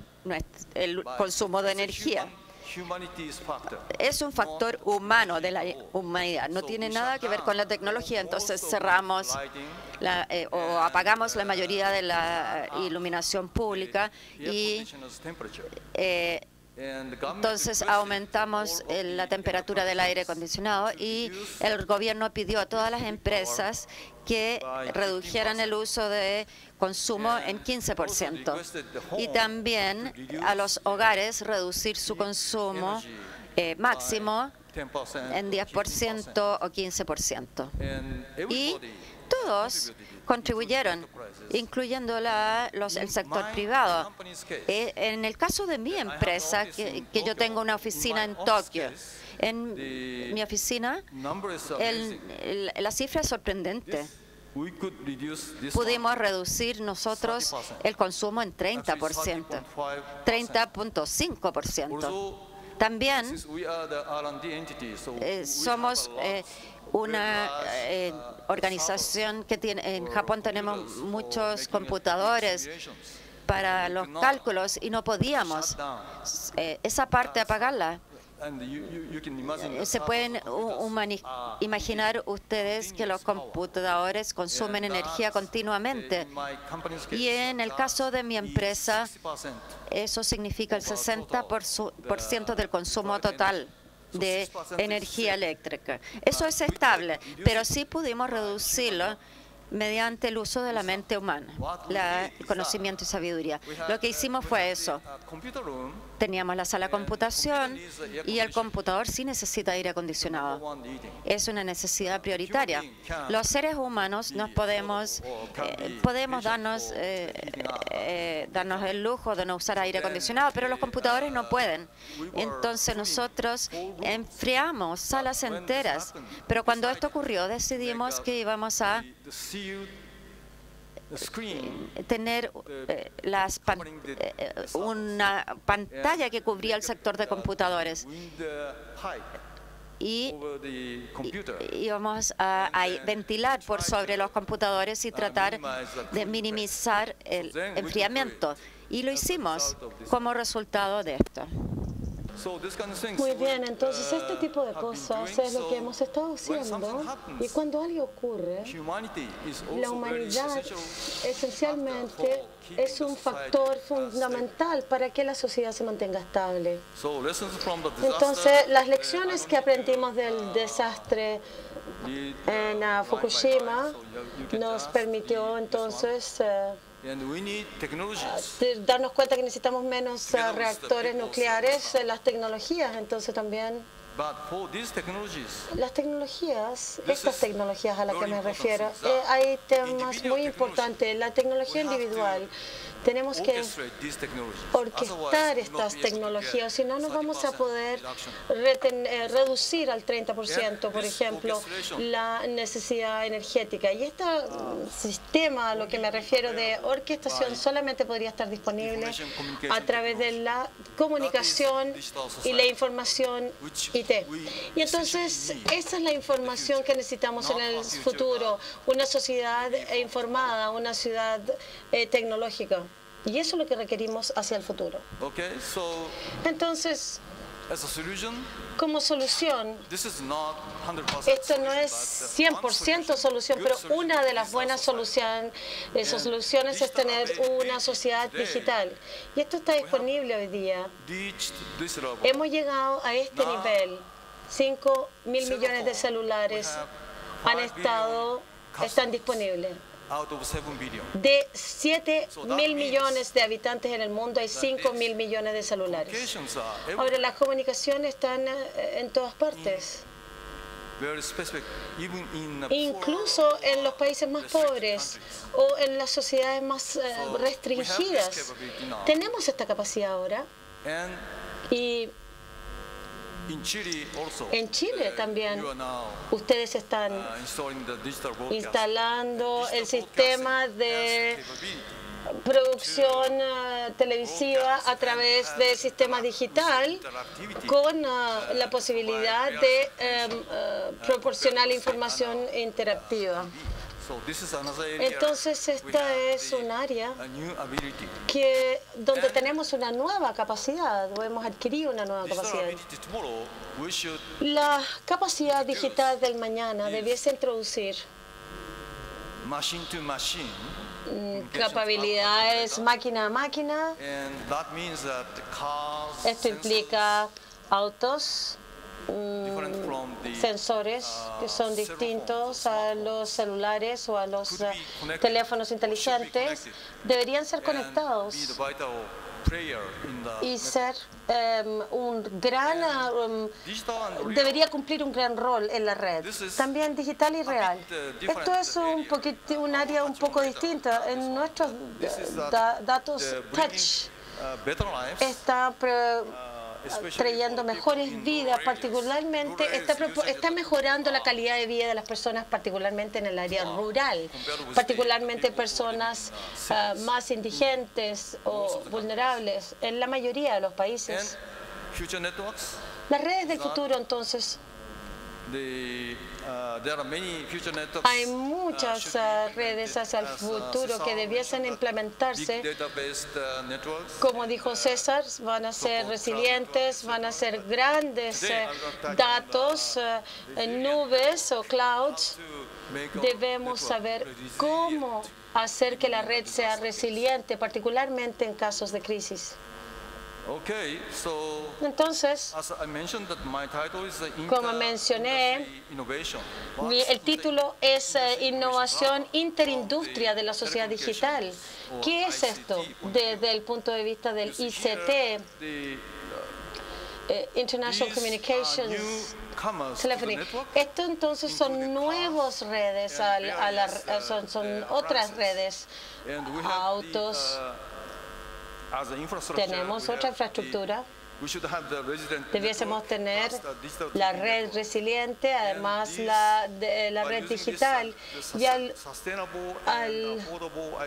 el consumo de energía. Es un factor humano de la humanidad, no tiene nada que ver con la tecnología. Entonces cerramos o apagamos la mayoría de la iluminación pública y entonces aumentamos la temperatura del aire acondicionado, y el gobierno pidió a todas las empresas que redujeran el uso de consumo en 15%, y también a los hogares reducir su consumo máximo en 10% o 15%. Y todos contribuyeron, incluyendo el sector privado. En el caso de mi empresa, que yo tengo una oficina en Tokio, en mi oficina la cifra es sorprendente. Pudimos reducir nosotros el consumo en 30%, 30.5%. También somos una organización que en Japón tenemos muchos computadores para los cálculos y no podíamos esa parte apagarla. Se pueden imaginar ustedes que los computadores consumen energía continuamente, y en el caso de mi empresa eso significa el 60% del consumo total de energía eléctrica. Eso es estable, pero sí pudimos reducirlo mediante el uso de la mente humana, el conocimiento y sabiduría. Lo que hicimos fue eso. Teníamos la sala de computación, y el computador sí necesita aire acondicionado. Es una necesidad prioritaria. Los seres humanos podemos darnos el lujo de no usar aire acondicionado, pero los computadores no pueden. Entonces nosotros enfriamos salas enteras. Pero cuando esto ocurrió, decidimos que íbamos a tener una pantalla que cubría el sector de computadores, y íbamos a ventilar por sobre los computadores y tratar de minimizar el enfriamiento, y lo hicimos como resultado de esto. Muy bien, entonces este tipo de cosas es lo que hemos estado haciendo, y cuando algo ocurre, la humanidad esencialmente es un factor fundamental para que la sociedad se mantenga estable. Entonces, las lecciones que aprendimos del desastre en Fukushima nos permitió entonces darnos cuenta que necesitamos menos reactores nucleares, las tecnologías. Entonces también Las tecnologías, estas tecnologías a las que me refiero, hay temas muy importantes. La tecnología individual, tenemos que orquestar estas tecnologías, si no, no vamos a poder reducir al 30%, por ejemplo, la necesidad energética. Y este sistema a lo que me refiero de orquestación solamente podría estar disponible a través de la comunicación y la información IT. Y entonces, esa es la información que necesitamos en el futuro, una sociedad informada, una ciudad tecnológica. Y eso es lo que requerimos hacia el futuro. Entonces, como solución, esto no es 100% solución, pero una de las buenas soluciones es tener una sociedad digital. Y esto está disponible hoy día. Hemos llegado a este nivel. 5.000 millones de celulares están disponibles. De 7.000 millones de habitantes en el mundo, hay 5.000 millones de celulares. Ahora, las comunicaciones están en todas partes. Incluso en los países más pobres o en las sociedades más restringidas. Tenemos esta capacidad ahora. Y en Chile también ustedes están instalando el sistema de producción televisiva a través del sistema digital con la posibilidad de proporcionar información interactiva. Entonces, esta es un área donde tenemos una nueva capacidad, o hemos adquirido una nueva capacidad. La capacidad digital del mañana debiese introducir capacidades máquina a máquina. Esto implica autos, sensores que son distintos a los celulares o a los teléfonos inteligentes, deberían ser conectados y ser debería cumplir un gran rol en la red, también digital y real. Esto es un área un poco distinta. En nuestros datos touch está trayendo mejores vidas, particularmente está mejorando la calidad de vida de las personas, particularmente en el área rural, particularmente personas más indigentes o vulnerables en la mayoría de los países. Las redes del futuro, entonces, hay muchas redes hacia el futuro que debiesen implementarse. Como dijo César, van a ser resilientes, van a ser grandes datos en nubes o clouds. Debemos saber cómo hacer que la red sea resiliente, particularmente en casos de crisis. Entonces, como mencioné, el título es Innovación Interindustria de la Sociedad Digital. ¿Qué es esto desde el punto de vista del ICT? International Communications Telephony. Esto entonces son nuevas redes, son otras redes, autos. Tenemos otra infraestructura. Debiésemos tener la red resiliente, además la red digital. Y al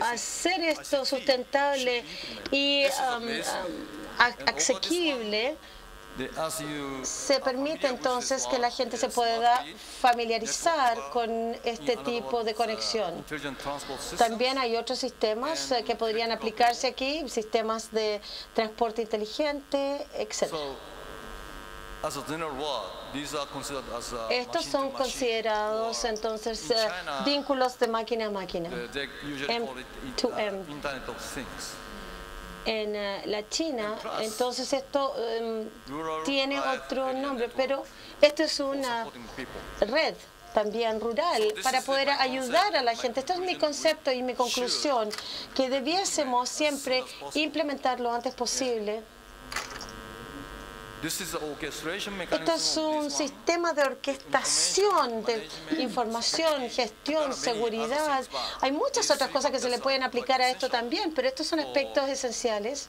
hacer esto sustentable y asequible, se permite entonces que la gente se pueda familiarizar con este tipo de conexión. También hay otros sistemas que podrían aplicarse aquí, sistemas de transporte inteligente, etc. Estos son considerados entonces vínculos de máquina a máquina, M2M. En la China, entonces esto tiene otro nombre, pero esto es una red también rural para poder ayudar a la gente. Esto es mi concepto y mi conclusión, que debiésemos siempre implementar lo antes posible Esto es un sistema de orquestación de información, gestión, seguridad. Hay muchas otras cosas que se le pueden aplicar a esto también, pero estos son aspectos esenciales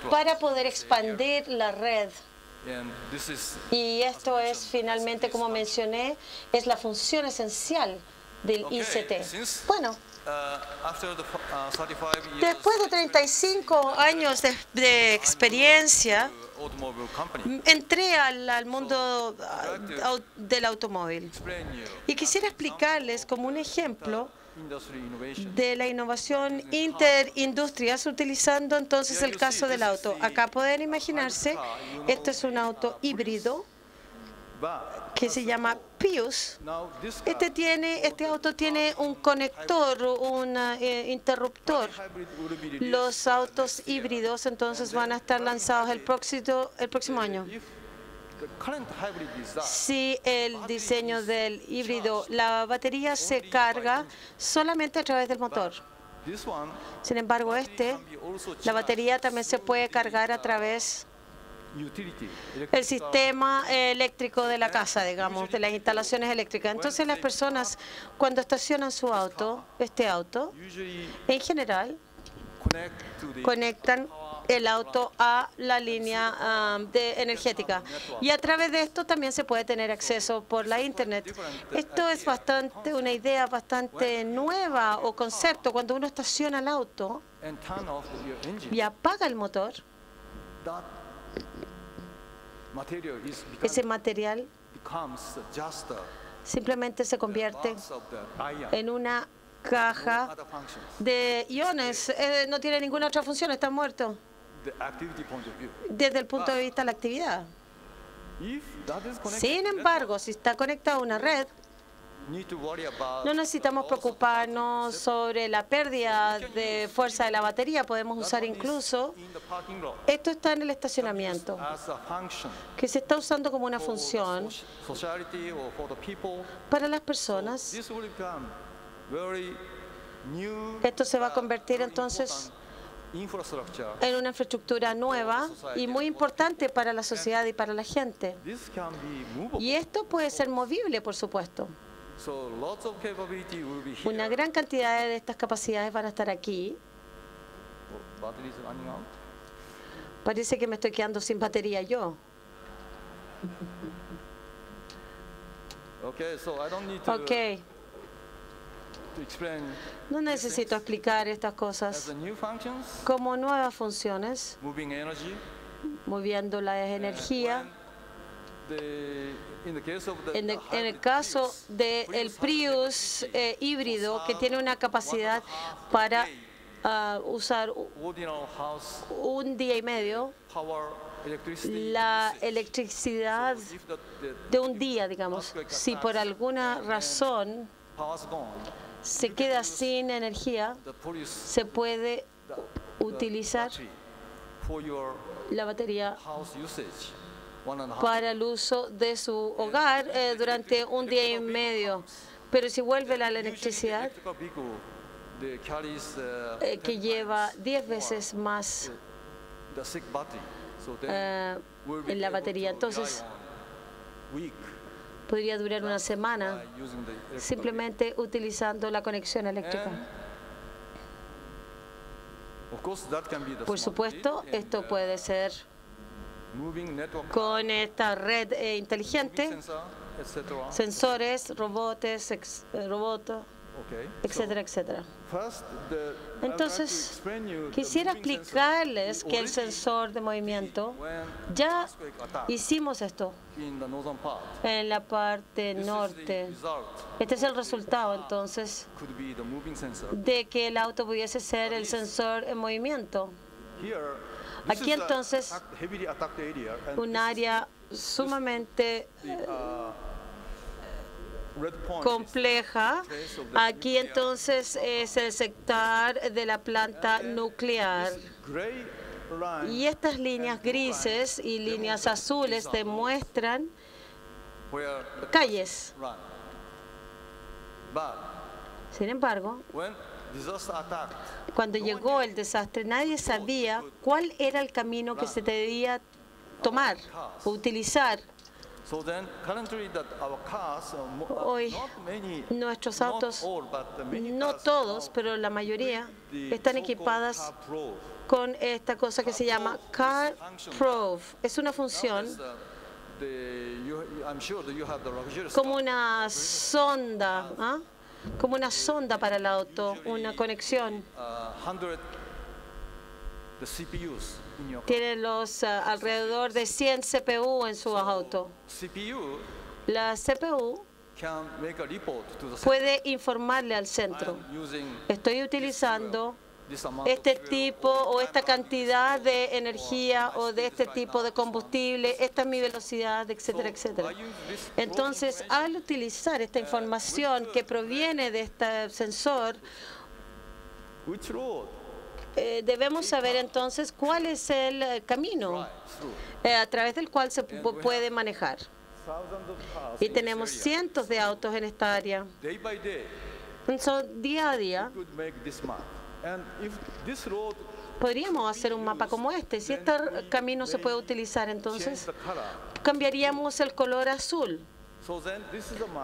para poder expandir la red. Y esto es finalmente, como mencioné, es la función esencial del ICT. Bueno, después de 35 años de experiencia, entré al mundo del automóvil y quisiera explicarles como un ejemplo de la innovación interindustrias utilizando entonces el caso del auto. Acá pueden imaginarse, esto es un auto híbrido que se llama Prius. Este auto tiene un conector, un interruptor. Los autos híbridos entonces van a estar lanzados el próximo año. Si el diseño del híbrido, la batería se carga solamente a través del motor. Sin embargo, la batería también se puede cargar a través del sistema eléctrico de la casa, digamos, de las instalaciones eléctricas. Entonces, las personas cuando estacionan su auto, en general, conectan el auto a la línea energética. Y a través de esto también se puede tener acceso por la Internet. Esto es una idea bastante nueva o concepto. Cuando uno estaciona el auto y apaga el motor, ese material simplemente se convierte en una caja de iones. No tiene ninguna otra función, está muerto desde el punto de vista de la actividad. Sin embargo, si está conectado a una red, no necesitamos preocuparnos sobre la pérdida de fuerza de la batería. Podemos usar incluso, esto está en el estacionamiento, que se está usando como una función para las personas. Esto se va a convertir entonces en una infraestructura nueva y muy importante para la sociedad y para la gente. Y esto puede ser movible, por supuesto. Una gran cantidad de estas capacidades van a estar aquí. Parece que me estoy quedando sin batería yo. Ok. No necesito explicar estas cosas como nuevas funciones, moviendo la energía. En el caso del Prius híbrido, que tiene una capacidad para usar un día y medio, la electricidad de un día, digamos, si por alguna razón se queda sin energía, se puede utilizar la batería para el uso de su hogar durante un día y medio. Pero si vuelve la electricidad, que lleva 10 veces más en la batería, entonces podría durar una semana simplemente utilizando la conexión eléctrica. Por supuesto, esto puede ser con esta red inteligente, sensores, robots, etcétera, etcétera. Entonces, quisiera explicarles que el sensor de movimiento, ya hicimos esto en la parte norte. Este es el resultado, entonces, de que el auto pudiese ser el sensor en movimiento. Aquí, entonces, un área sumamente compleja. Aquí entonces es el sector de la planta nuclear. Y estas líneas grises y líneas azules demuestran calles. Sin embargo, Cuando llegó el desastre, nadie sabía cuál era el camino que se debía tomar o utilizar. Hoy nuestros autos, no todos, pero la mayoría, están equipadas con esta cosa que se llama CarProof. Es una función como una sonda, como una sonda para el auto, una conexión. Tiene alrededor de 100 CPU en su auto. La CPU puede informarle al centro: estoy utilizando este tipo o esta cantidad de energía o de este tipo de combustible, esta es mi velocidad, etcétera, etcétera. Entonces, al utilizar esta información que proviene de este sensor, debemos saber entonces cuál es el camino a través del cual se puede manejar. Y tenemos cientos de autos en esta área. Entonces, día a día, podríamos hacer un mapa como este. Si este camino se puede utilizar, entonces cambiaríamos el color azul,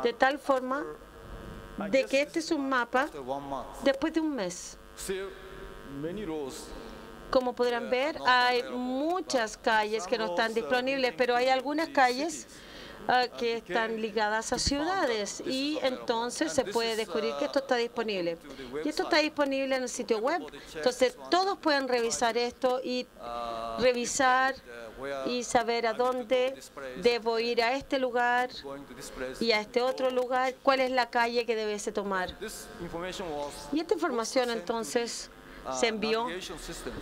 de tal forma de que este es un mapa después de un mes. Como podrán ver, hay muchas calles que no están disponibles, pero hay algunas calles que están ligadas a ciudades, y entonces se puede descubrir que esto está disponible. Y esto está disponible en el sitio web. Entonces todos pueden revisar esto y revisar y saber a dónde debo ir, a este lugar y a este otro lugar, cuál es la calle que debese tomar. Y esta información entonces se envió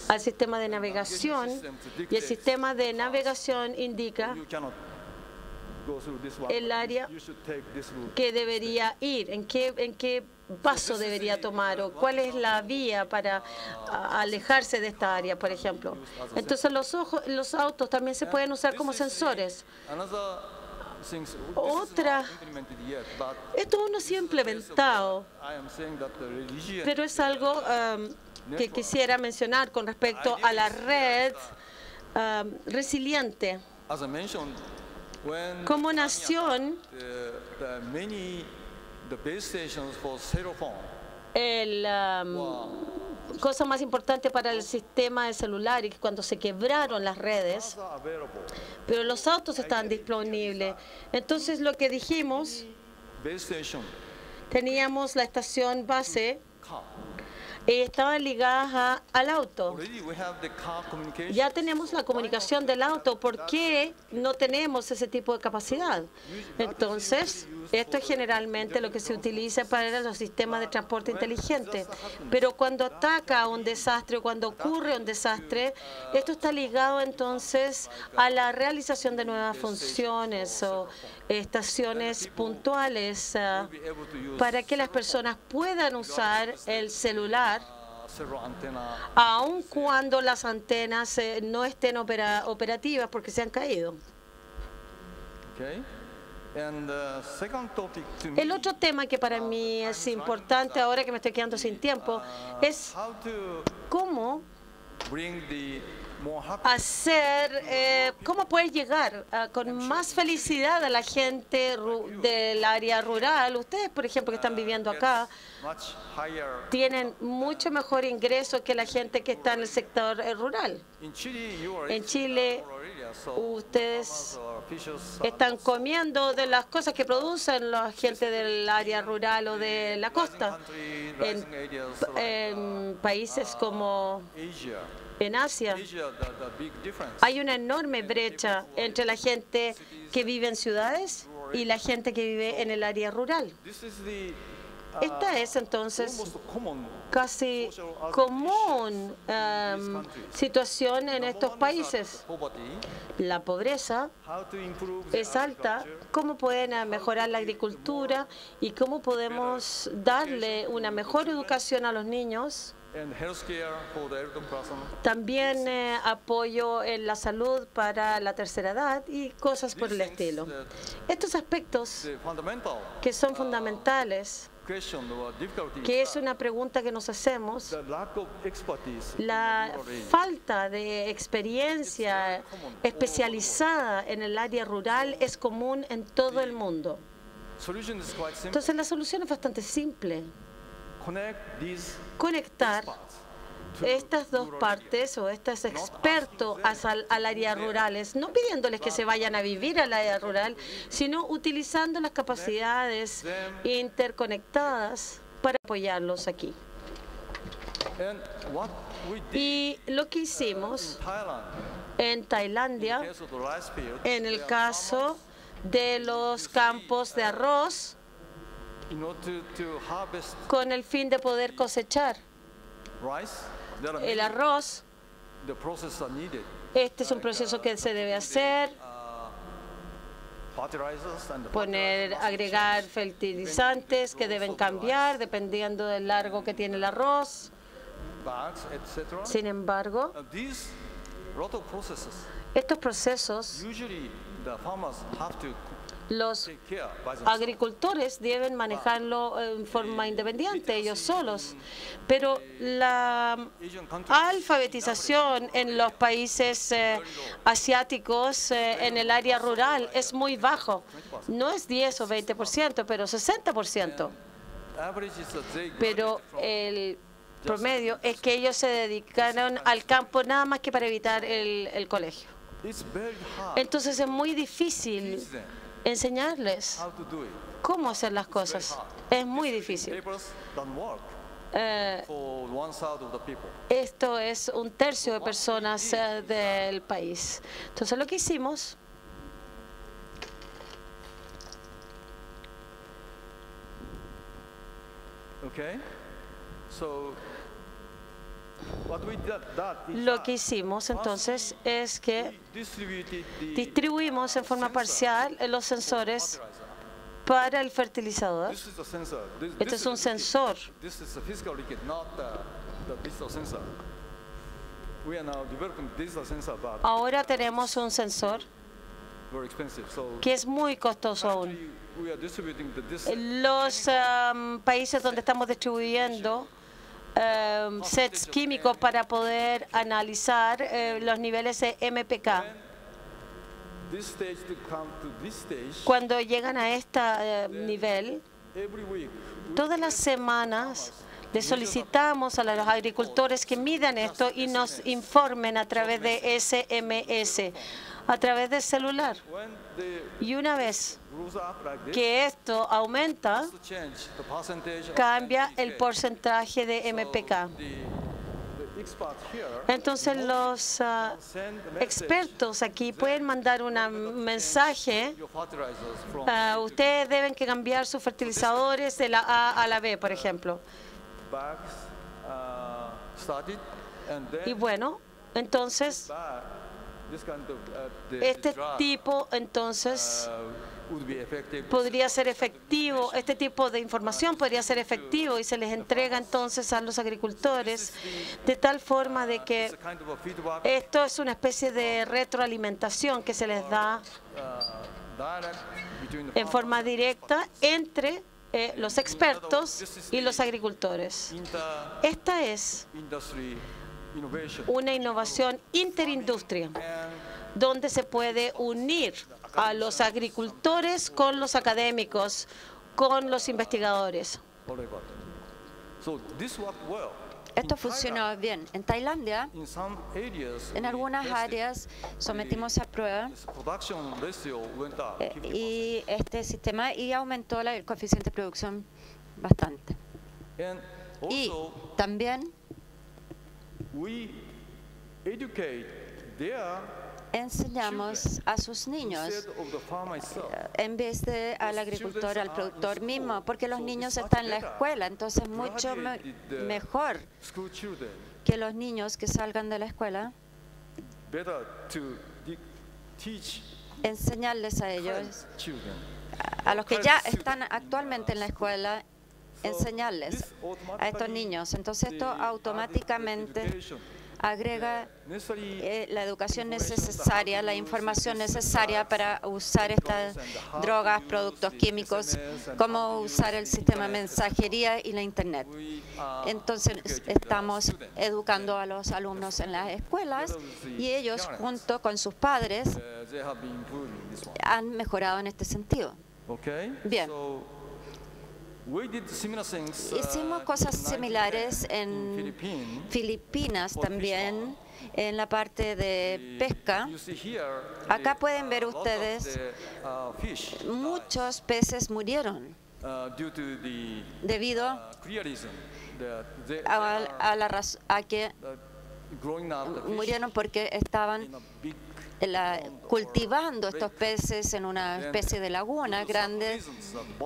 al sistema de navegación, y el sistema de navegación indica el área que debería ir, en qué paso debería tomar, o cuál es la vía para alejarse de esta área, por ejemplo. Entonces los autos también se pueden usar como sensores. Esto aún no se ha implementado, pero es algo que quisiera mencionar con respecto a la red resiliente. Como nación, cosa más importante para el sistema de celular y que cuando se quebraron las redes, pero los autos estaban disponibles. Entonces lo que dijimos, teníamos la estación base y estaban ligadas al auto. Ya tenemos la comunicación del auto. ¿Por qué no tenemos ese tipo de capacidad? Entonces, esto es generalmente lo que se utiliza para los sistemas de transporte inteligente. Pero cuando ataca un desastre, cuando ocurre un desastre, esto está ligado entonces a la realización de nuevas funciones o estaciones puntuales para que las personas puedan usar el celular aun cuando las antenas no estén operativas porque se han caído. El otro tema que para mí es importante ahora que me estoy quedando sin tiempo es cómo cómo poder llegar con más felicidad a la gente del área rural. Ustedes, por ejemplo, que están viviendo acá, tienen mucho mejor ingreso que la gente que está en el sector rural. En Chile, ustedes están comiendo de las cosas que producen la gente del área rural o de la costa. En países como en Asia, hay una enorme brecha entre la gente que vive en ciudades y la gente que vive en el área rural. Esta es entonces casi común situación en estos países. La pobreza es alta. ¿Cómo pueden mejorar la agricultura y cómo podemos darle una mejor educación a los niños? También apoyo en la salud para la tercera edad y cosas por el estilo. Estos aspectos que son fundamentales que es una pregunta que nos hacemos. La falta de experiencia especializada en el área rural es común en todo el mundo. Entonces la solución es bastante simple. Conectar estas dos partes o estos expertos al área rural, no pidiéndoles que se vayan a vivir al área rural, sino utilizando las capacidades interconectadas para apoyarlos aquí. Y lo que hicimos en Tailandia, en el caso de los campos de arroz, con el fin de poder cosechar el arroz, este es un proceso que se debe hacer, agregar fertilizantes que deben cambiar dependiendo del largo que tiene el arroz. Sin embargo, estos procesos los agricultores deben manejarlo en forma independiente, ellos solos. Pero la alfabetización en los países asiáticos en el área rural es muy bajo. No es 10 o 20%, pero 60%. Pero el promedio es que ellos se dedicaron al campo nada más que para evitar el colegio. Entonces es muy difícil enseñarles cómo hacer las cosas. Es muy difícil. Esto es 1/3 de personas del país. Entonces lo que hicimos entonces es que distribuimos en forma parcial los sensores para el fertilizador. Este es un sensor. Ahora tenemos un sensor que es muy costoso aún. Los países donde estamos distribuyendo sets químicos para poder analizar los niveles de MPK. Cuando llegan a este nivel, todas las semanas le solicitamos a los agricultores que midan esto y nos informen a través de SMS, a través del celular. Y una vez que esto aumenta, cambia el porcentaje de MPK. Entonces los expertos aquí pueden mandar un mensaje. Ustedes deben que cambiar sus fertilizadores de la A a la B, por ejemplo. Y bueno, entonces este tipo podría ser efectivo, este tipo de información podría ser efectivo y se les entrega entonces a los agricultores de tal forma de que esto es una especie de retroalimentación que se les da en forma directa entre los expertos y los agricultores. Esta es una innovación interindustria donde se puede unir a los agricultores con los académicos, con los investigadores. Esto funcionó bien. En Tailandia, en algunas áreas sometimos a prueba y este sistema y aumentó el coeficiente de producción bastante. Y también enseñamos a sus niños en vez de al agricultor, al productor mismo, porque los niños están en la escuela, entonces mucho mejor que los niños que salgan de la escuela, enseñarles a ellos, a los que ya están actualmente en la escuela, enseñarles a estos niños. Entonces esto automáticamente agrega la educación necesaria, la información necesaria para usar estas drogas, productos químicos, cómo usar el sistema de mensajería y la Internet. Entonces, estamos educando a los alumnos en las escuelas y ellos, junto con sus padres, han mejorado en este sentido. Bien. Hicimos cosas similares en Filipinas también, en la parte de pesca. Acá pueden ver ustedes, muchos peces murieron debido a que murieron porque estaban cultivando estos peces en una especie de laguna grande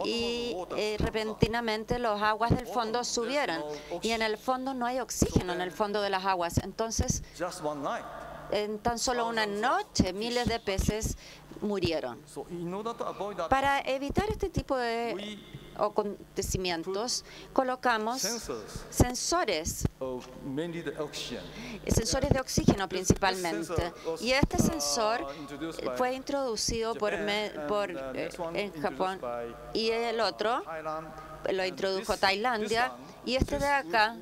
y repentinamente los aguas del fondo subieron y en el fondo no hay oxígeno en el fondo de las aguas. Entonces, en tan solo una noche, miles de peces murieron. Para evitar este tipo de acontecimientos, colocamos sensores de oxígeno principalmente. Y este sensor fue introducido en Japón y el otro lo introdujo Tailandia. Y este de acá,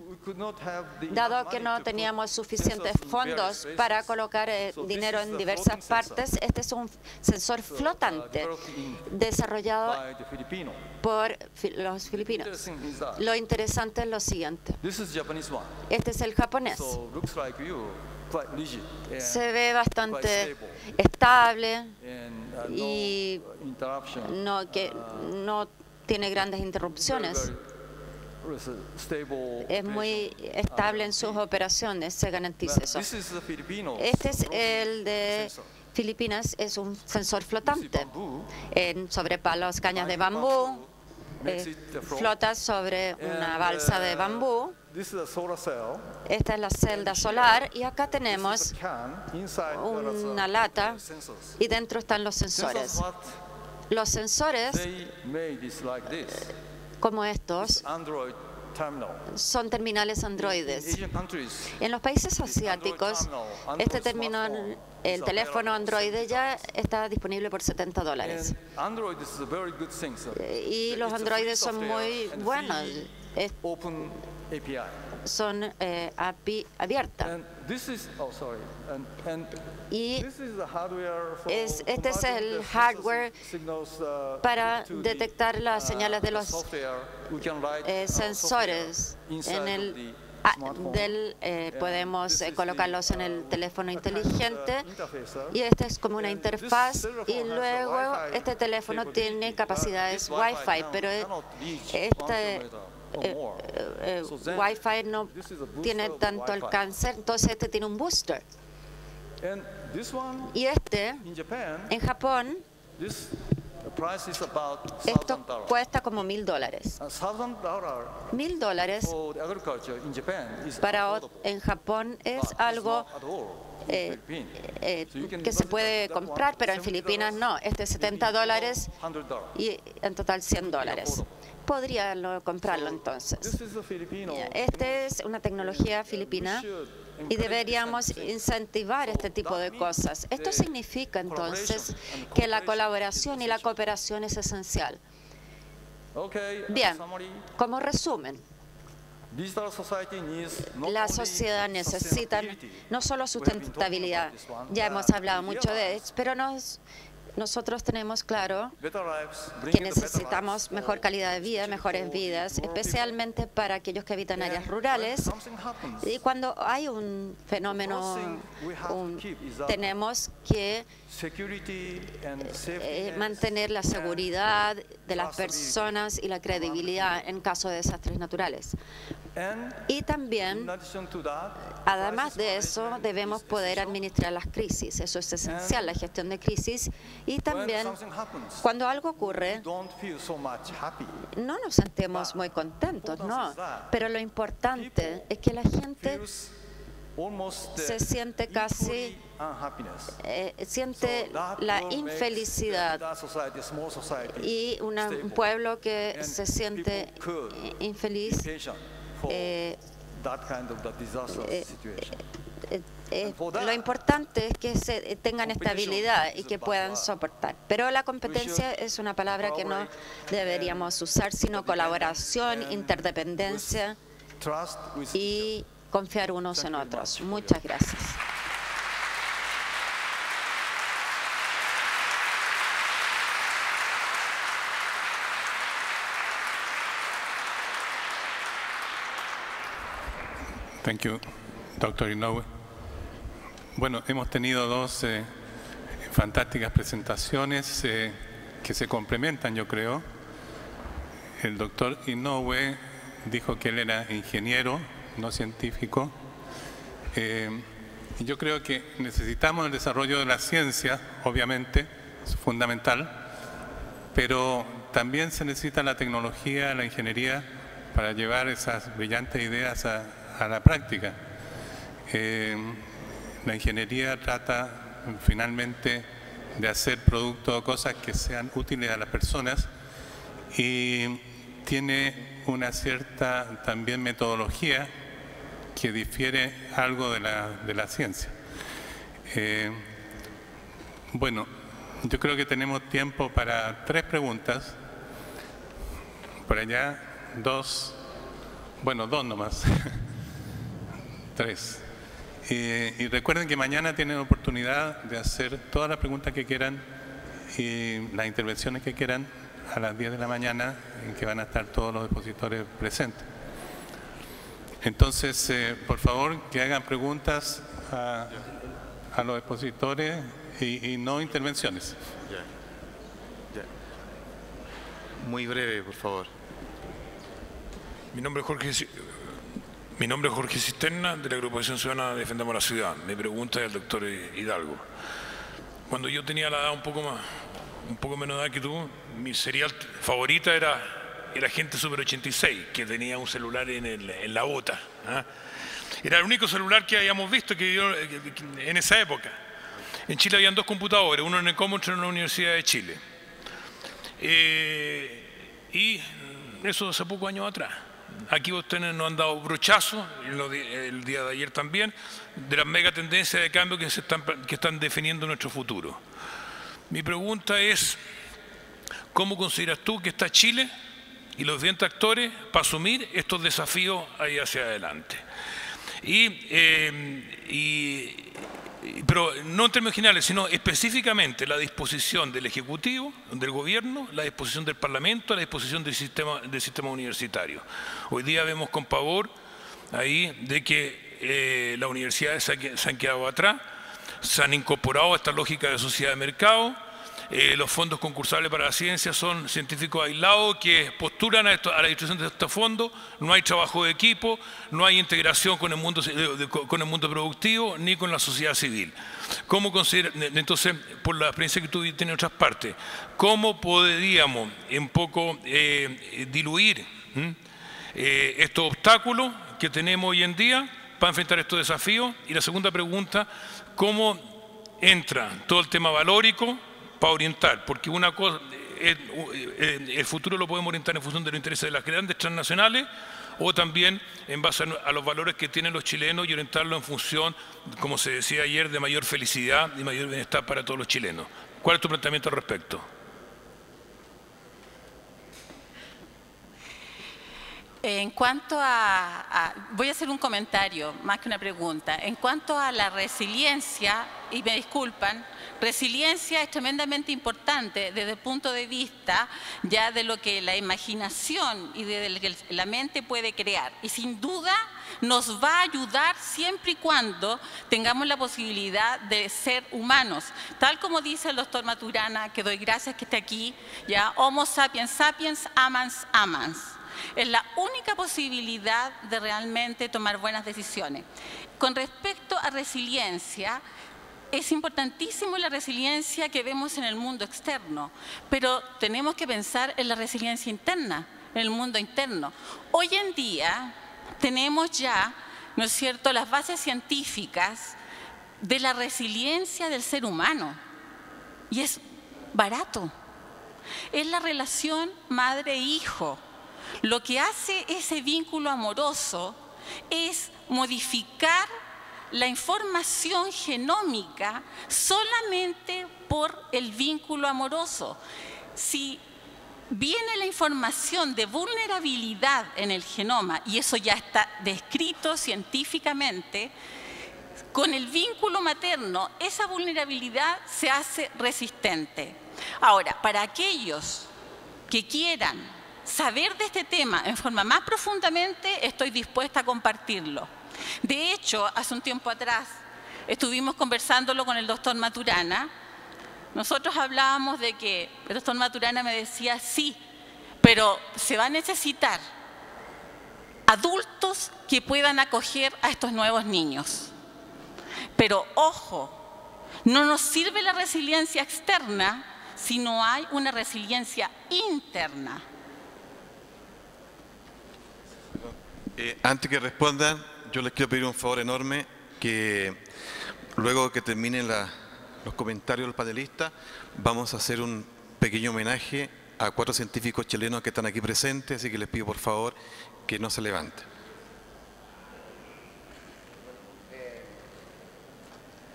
dado que no teníamos suficientes fondos para colocar dinero en diversas partes, este es un sensor flotante desarrollado por los filipinos. Lo interesante es lo siguiente. Este es el japonés. Se ve bastante estable y no tiene grandes interrupciones. Es muy estable en sus operaciones, se garantiza eso. Este es el de Filipinas, es un sensor flotante sobre palos, cañas de bambú, flota sobre una balsa de bambú. Esta es la celda solar y acá tenemos una lata y dentro están los sensores. Los sensores como estos son terminales androides. En los países asiáticos, este terminal, el teléfono androide ya está disponible por $70. Y los androides son muy buenos. Son API abierta. Y este es el hardware para detectar las señales de los sensores. Podemos colocarlos en el teléfono inteligente y esta es como una interfaz y luego este teléfono tiene capacidades Wi-Fi, pero este Wi-Fi no tiene tanto alcance, entonces este tiene un booster. Y este, en Japón, esto cuesta como $1,000. $1,000 en Japón es algo que se puede comprar, pero en Filipinas no. Este es $70 y en total $100. Podrían comprarlo entonces. Esta es una tecnología filipina y deberíamos incentivar este tipo de cosas. Esto significa entonces que la colaboración y la cooperación es esencial. Bien, como resumen, la sociedad necesita no solo sustentabilidad, ya hemos hablado mucho de ello, pero nosotros tenemos claro que necesitamos mejor calidad de vida, mejores vidas, especialmente para aquellos que habitan áreas rurales. Y cuando hay un fenómeno, tenemos que mantener la seguridad de las personas y la credibilidad en caso de desastres naturales. Y también, además de eso, debemos poder administrar las crisis. Eso es esencial, la gestión de crisis. Y también, cuando algo ocurre, no nos sentimos muy contentos, no. Pero lo importante es que la gente se siente casi, siente la infelicidad y un pueblo que se siente infeliz lo importante es que tengan estabilidad y que puedan soportar. Pero la competencia es una palabra que no deberíamos usar, sino colaboración, interdependencia y confiar unos en otros. Muchas gracias. Thank you, Dr. Inoue. Bueno, hemos tenido dos fantásticas presentaciones que se complementan, yo creo. El doctor Inoue dijo que él era ingeniero, no científico. Yo creo que necesitamos el desarrollo de la ciencia, obviamente, es fundamental, pero también se necesita la tecnología, la ingeniería, para llevar esas brillantes ideas a la práctica. La ingeniería trata finalmente de hacer productos o cosas que sean útiles a las personas y tiene una cierta también metodología que difiere algo de la ciencia. Bueno, yo creo que tenemos tiempo para 3 preguntas. Por allá, 2, bueno, 2 nomás. 3. Y recuerden que mañana tienen oportunidad de hacer todas las preguntas que quieran y las intervenciones que quieran a las 10 de la mañana, en que van a estar todos los expositores presentes. Entonces, por favor, que hagan preguntas a los expositores y no intervenciones. Muy breve, por favor. Mi nombre es Jorge Cisterna, de la Agrupación Ciudadana Defendamos la Ciudad. Mi pregunta es al doctor Hidalgo. Cuando yo tenía la edad un poco menos edad que tú, mi serial favorita era Agente Super 86, que tenía un celular en la bota. ¿Ah? Era el único celular que habíamos visto en esa época. En Chile habían 2 computadores, uno en el Common, otro en la Universidad de Chile. Y eso hace pocos años atrás. Aquí ustedes nos han dado brochazo, el día de ayer también, de las mega tendencias de cambio que están definiendo nuestro futuro. Mi pregunta es, ¿cómo consideras tú que está Chile y los diferentes actores para asumir estos desafíos ahí hacia adelante? Pero no en términos generales, sino específicamente la disposición del Ejecutivo, del Gobierno, la disposición del Parlamento, la disposición del sistema universitario. Hoy día vemos con pavor ahí de que las universidades se han quedado atrás, se han incorporado a esta lógica de sociedad de mercado. Los fondos concursables para la ciencia son científicos aislados que postulan a la distribución de estos fondos, no hay trabajo de equipo, no hay integración con el mundo productivo ni con la sociedad civil. ¿Cómo entonces, por la experiencia que tú tienes en otras partes, cómo podríamos un poco diluir estos obstáculos que tenemos hoy en día para enfrentar estos desafíos? Y la segunda pregunta, ¿cómo entra todo el tema valórico para orientar? Porque una cosa, el futuro lo podemos orientar en función de los intereses de las grandes transnacionales o también en base a los valores que tienen los chilenos y orientarlo en función, como se decía ayer, de mayor felicidad y mayor bienestar para todos los chilenos. ¿Cuál es tu planteamiento al respecto? En cuanto voy a hacer un comentario más que una pregunta. En cuanto a la resiliencia, y me disculpan, resiliencia es tremendamente importante desde el punto de vista ya de lo que la imaginación y de lo que la mente puede crear. Y sin duda nos va a ayudar siempre y cuando tengamos la posibilidad de ser humanos. Tal como dice el doctor Maturana, que doy gracias que esté aquí, ya, Homo sapiens sapiens, amans amans. Es la única posibilidad de realmente tomar buenas decisiones. Con respecto a resiliencia, es importantísimo la resiliencia que vemos en el mundo externo, pero tenemos que pensar en la resiliencia interna, en el mundo interno. Hoy en día tenemos ya, ¿no es cierto?, las bases científicas de la resiliencia del ser humano, y es barato. Es la relación madre-hijo. Lo que hace ese vínculo amoroso es modificar la información genómica solamente por el vínculo amoroso. Si viene la información de vulnerabilidad en el genoma, y eso ya está descrito científicamente, con el vínculo materno, esa vulnerabilidad se hace resistente. Ahora, para aquellos que quieran saber de este tema en forma más profundamente, estoy dispuesta a compartirlo. De hecho, hace un tiempo atrás estuvimos conversándolo con el doctor Maturana. Nosotros hablábamos de que el doctor Maturana me decía, sí, pero se va a necesitar adultos que puedan acoger a estos nuevos niños. Pero ojo, no nos sirve la resiliencia externa si no hay una resiliencia interna. Antes que respondan, yo les quiero pedir un favor enorme, que luego que terminen los comentarios del panelista, vamos a hacer un pequeño homenaje a 4 científicos chilenos que están aquí presentes, así que les pido por favor que no se levanten.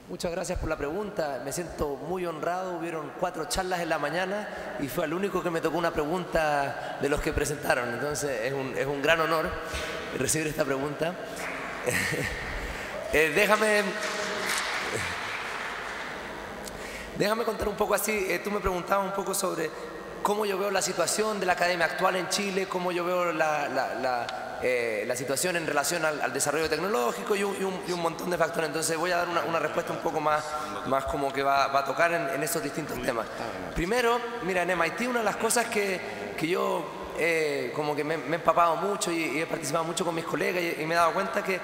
Muchas gracias por la pregunta, me siento muy honrado. Hubieron 4 charlas en la mañana y fue al único que me tocó una pregunta de los que presentaron, entonces es un gran honor recibir esta pregunta. Déjame contar un poco así. Tú me preguntabas un poco sobre cómo yo veo la situación de la academia actual en Chile, cómo yo veo la situación en relación al desarrollo tecnológico y un montón de factores. Entonces voy a dar una respuesta un poco más como que va a tocar en esos distintos temas. Primero, mira, en MIT una de las cosas que yo como que me he empapado mucho y he participado mucho con mis colegas y me he dado cuenta que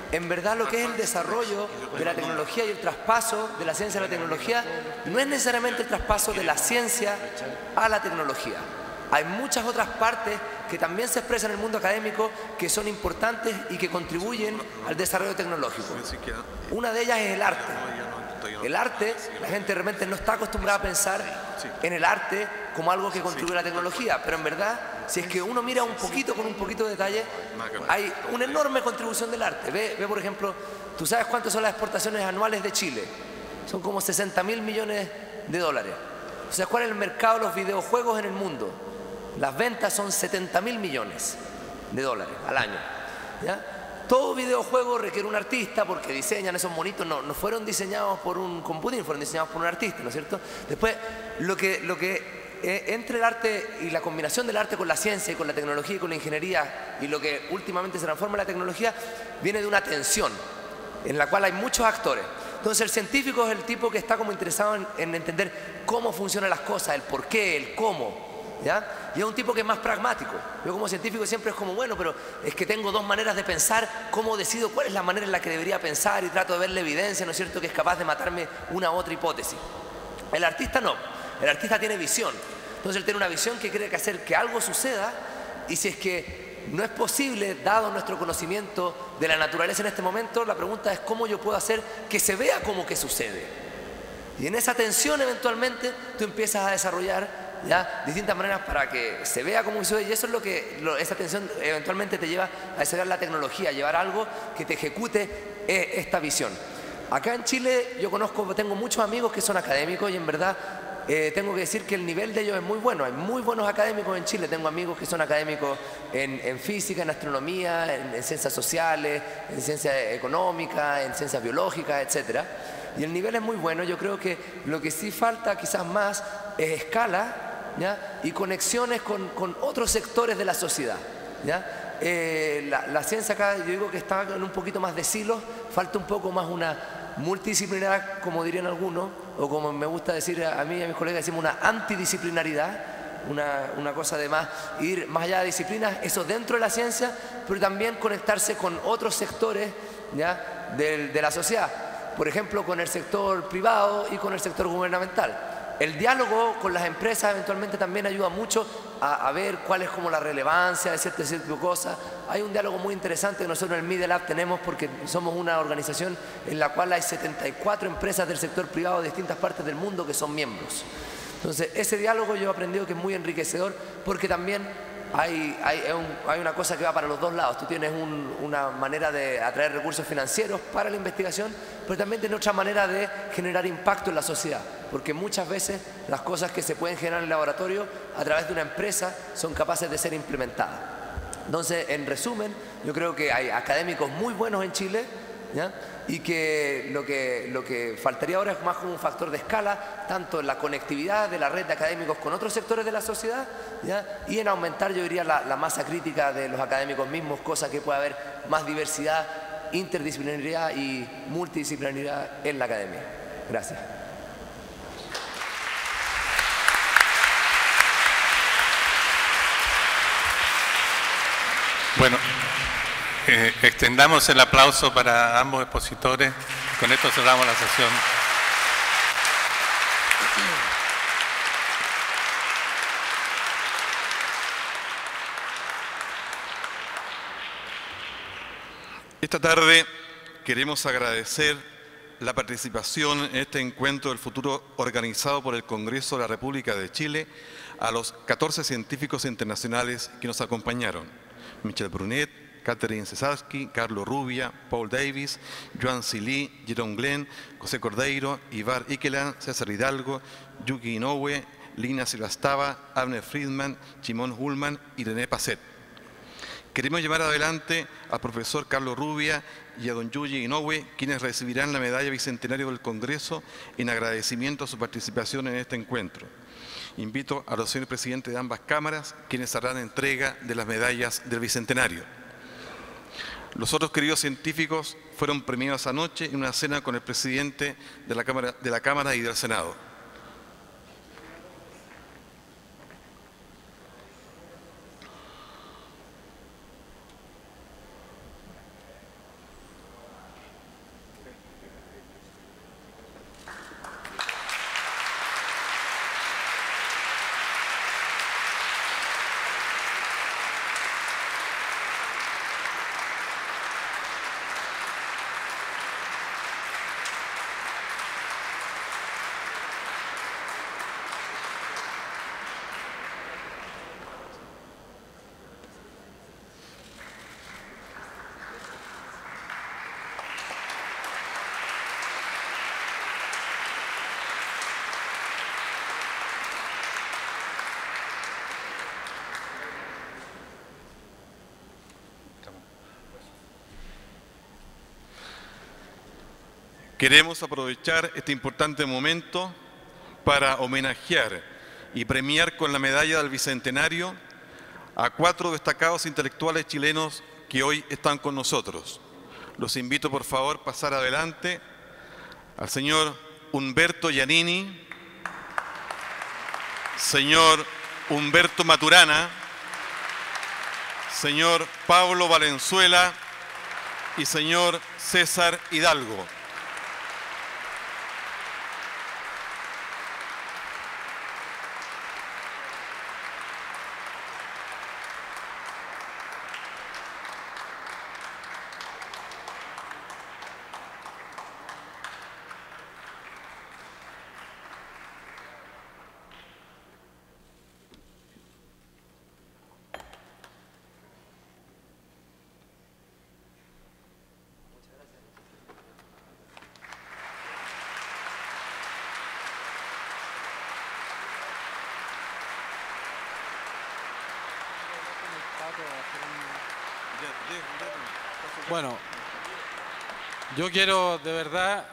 en verdad lo que es el desarrollo de la tecnología y el traspaso de la ciencia a la tecnología no es necesariamente el traspaso de la ciencia a la tecnología. Hay muchas otras partes que también se expresan en el mundo académico que son importantes y que contribuyen al desarrollo tecnológico. Una de ellas es el arte. El arte, la gente de repente no está acostumbrada a pensar en el arte como algo que contribuye a la tecnología, pero en verdad, si es que uno mira un poquito, con un poquito de detalle, hay una enorme contribución del arte. Ve por ejemplo, ¿tú sabes cuántas son las exportaciones anuales de Chile? Son como 60.000 millones de dólares. O sea, ¿cuál es el mercado de los videojuegos en el mundo? Las ventas son 70.000 millones de dólares al año, ¿ya? Todo videojuego requiere un artista porque diseñan esos monitos, no fueron diseñados por un computer, fueron diseñados por un artista, ¿no es cierto? Después, lo que entre el arte y la combinación del arte con la ciencia y con la tecnología y con la ingeniería y lo que últimamente se transforma en la tecnología, viene de una tensión en la cual hay muchos actores. Entonces el científico es el tipo que está como interesado en entender cómo funcionan las cosas, el por qué, el cómo, ¿ya? Y es un tipo que es más pragmático. Yo como científico siempre es como, bueno, pero es que tengo 2 maneras de pensar, ¿cómo decido cuál es la manera en la que debería pensar? Y trato de ver la evidencia, ¿no es cierto?, que es capaz de matarme una u otra hipótesis. El artista no, el artista tiene visión. Entonces él tiene una visión que quiere hacer que algo suceda, y si es que no es posible, dado nuestro conocimiento de la naturaleza en este momento, la pregunta es cómo yo puedo hacer que se vea como que sucede. Y en esa tensión eventualmente tú empiezas a desarrollar, ¿ya?, distintas maneras para que se vea como sucede, y eso es lo que esa tensión eventualmente te lleva a desarrollar la tecnología, a llevar algo que te ejecute esta visión. Acá en Chile yo tengo muchos amigos que son académicos y en verdad tengo que decir que el nivel de ellos es muy bueno. Hay muy buenos académicos en Chile. Tengo amigos que son académicos en física, en astronomía, en ciencias sociales, en ciencias económicas, en ciencias biológicas, etc. Y el nivel es muy bueno. Yo creo que lo que sí falta quizás más es escala, ¿ya?, y conexiones con otros sectores de la sociedad, ¿ya? La ciencia acá, yo digo que está en un poquito más de silos. Falta un poco más una multidisciplinaridad, como dirían algunos, o como me gusta decir a mí y a mis colegas, decimos una antidisciplinaridad, una cosa de más, ir más allá de disciplinas, eso dentro de la ciencia, pero también conectarse con otros sectores, ¿ya?, de la sociedad, por ejemplo con el sector privado y con el sector gubernamental. El diálogo con las empresas eventualmente también ayuda mucho a ver cuál es como la relevancia de ciertas cosas. Hay un diálogo muy interesante que nosotros en el Media Lab tenemos, porque somos una organización en la cual hay 74 empresas del sector privado de distintas partes del mundo que son miembros. Entonces ese diálogo yo he aprendido que es muy enriquecedor, porque también hay una cosa que va para los dos lados. Tú tienes una manera de atraer recursos financieros para la investigación, pero también tienes otra manera de generar impacto en la sociedad, porque muchas veces las cosas que se pueden generar en el laboratorio a través de una empresa son capaces de ser implementadas. Entonces, en resumen, yo creo que hay académicos muy buenos en Chile, ¿ya? Y que lo que faltaría ahora es más como un factor de escala, tanto en la conectividad de la red de académicos con otros sectores de la sociedad, ¿ya? Y en aumentar, yo diría, la masa crítica de los académicos mismos, cosa que pueda haber más diversidad, interdisciplinaridad y multidisciplinaridad en la academia. Gracias. Bueno, extendamos el aplauso para ambos expositores. Con esto cerramos la sesión. Esta tarde queremos agradecer la participación en este encuentro del futuro organizado por el Congreso de la República de Chile a los 14 científicos internacionales que nos acompañaron: Michel Brunet, Catherine Cesarski, Carlos Rubia, Paul Davis, Joan Silí, Jerome Glenn, José Cordeiro, Ivar Ikeland, César Hidalgo, Yuki Inoue, Lina Silvastava, Abner Friedman, Shimon Ullman y René Passet. Queremos llevar adelante al profesor Carlos Rubia y a don Yuji Inoue, quienes recibirán la medalla bicentenario del Congreso en agradecimiento a su participación en este encuentro. Invito a los señores presidentes de ambas cámaras, quienes harán entrega de las medallas del bicentenario. Los otros queridos científicos fueron premiados anoche en una cena con el presidente de la Cámara y del Senado. Queremos aprovechar este importante momento para homenajear y premiar con la medalla del Bicentenario a 4 destacados intelectuales chilenos que hoy están con nosotros. Los invito, por favor, a pasar adelante al señor Humberto Giannini, señor Humberto Maturana, señor Pablo Valenzuela y señor César Hidalgo. Bueno, yo quiero, de verdad,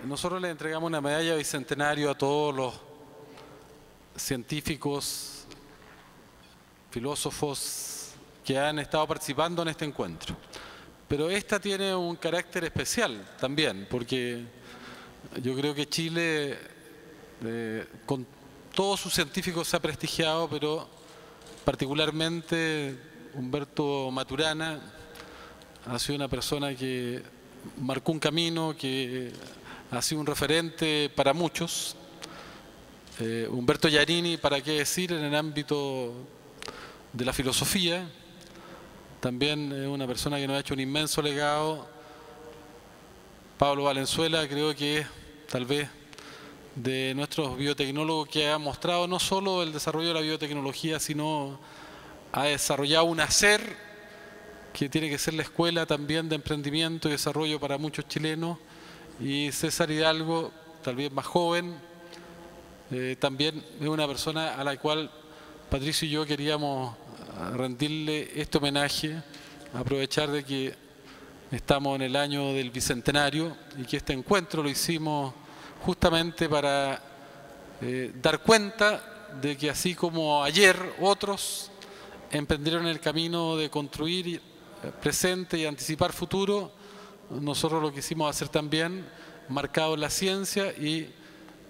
nosotros le entregamos una medalla bicentenario a todos los científicos, filósofos que han estado participando en este encuentro. Pero esta tiene un carácter especial también, porque yo creo que Chile, con todos sus científicos se ha prestigiado, pero particularmente Humberto Maturana ha sido una persona que marcó un camino, que ha sido un referente para muchos. Humberto Giannini, para qué decir, en el ámbito de la filosofía. También es una persona que nos ha hecho un inmenso legado. Pablo Valenzuela, creo que es tal vez de nuestros biotecnólogos que ha mostrado no solo el desarrollo de la biotecnología, sino ha desarrollado un hacer que tiene que ser la escuela también de emprendimiento y desarrollo para muchos chilenos. Y César Hidalgo, tal vez más joven, también es una persona a la cual Patricio y yo queríamos rendirle este homenaje, aprovechar de que estamos en el año del Bicentenario y que este encuentro lo hicimos justamente para dar cuenta de que así como ayer otros emprendieron el camino de construir presente y anticipar futuro, nosotros lo quisimos hacer también, marcado en la ciencia, y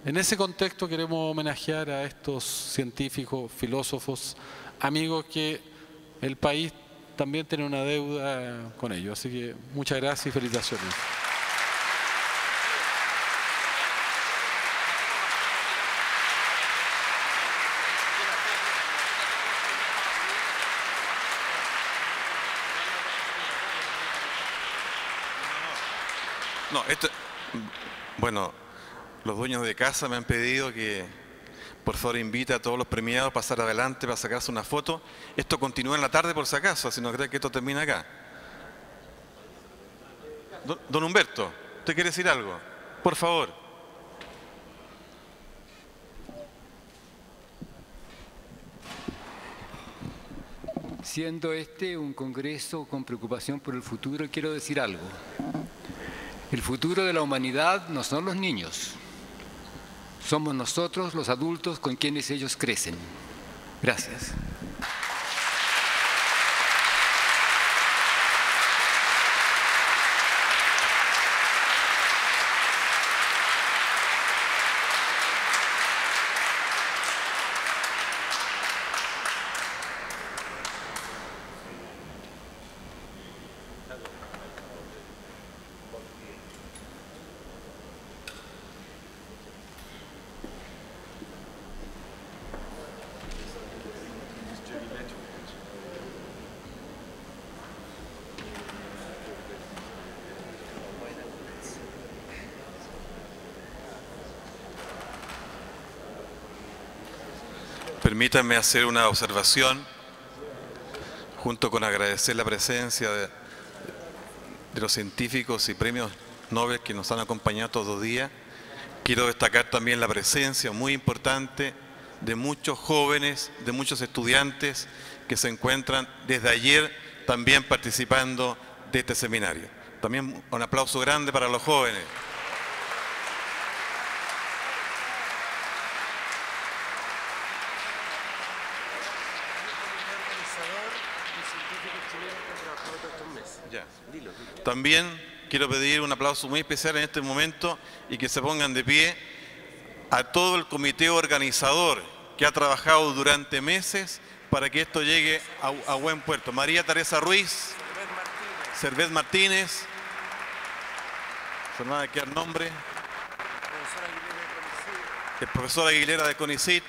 en ese contexto queremos homenajear a estos científicos, filósofos, amigos que el país también tiene una deuda con ellos. Así que muchas gracias y felicitaciones. No, bueno, los dueños de casa me han pedido que por favor invite a todos los premiados a pasar adelante para sacarse una foto. Esto continúa en la tarde por si acaso, si no cree que esto termina acá. Don Humberto, ¿usted quiere decir algo? Por favor. Siendo este un congreso con preocupación por el futuro, quiero decir algo. El futuro de la humanidad no son los niños. Somos nosotros, los adultos, con quienes ellos crecen. Gracias. Permítanme hacer una observación, junto con agradecer la presencia de los científicos y premios Nobel que nos han acompañado todos los días. Quiero destacar también la presencia muy importante de muchos jóvenes, de muchos estudiantes que se encuentran desde ayer también participando de este seminario. También un aplauso grande para los jóvenes. También quiero pedir un aplauso muy especial en este momento y que se pongan de pie a todo el comité organizador que ha trabajado durante meses para que esto llegue a buen puerto. María Teresa Ruiz, Servet Martínez, su hermana de qué nombre, el profesor Aguilera de CONICYT,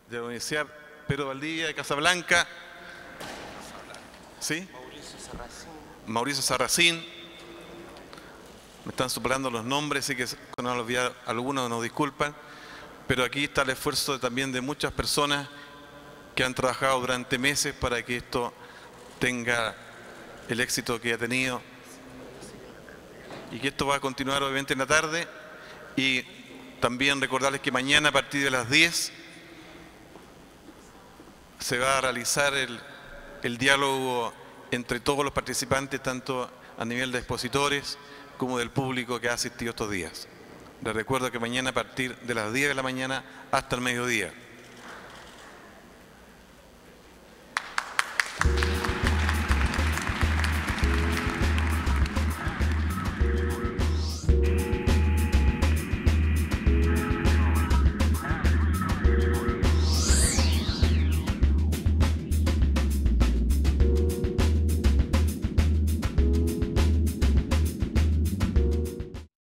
de la Universidad Pedro Valdivia de Casablanca, ¿sí? Mauricio Sarracín. Me están superando los nombres, así que no los olvidar algunos, nos disculpan, pero aquí está el esfuerzo también de muchas personas que han trabajado durante meses para que esto tenga el éxito que ha tenido y que esto va a continuar obviamente en la tarde. Y también recordarles que mañana a partir de las 10 se va a realizar el diálogo entre todos los participantes, tanto a nivel de expositores como del público que ha asistido estos días. Les recuerdo que mañana a partir de las 10 de la mañana hasta el mediodía.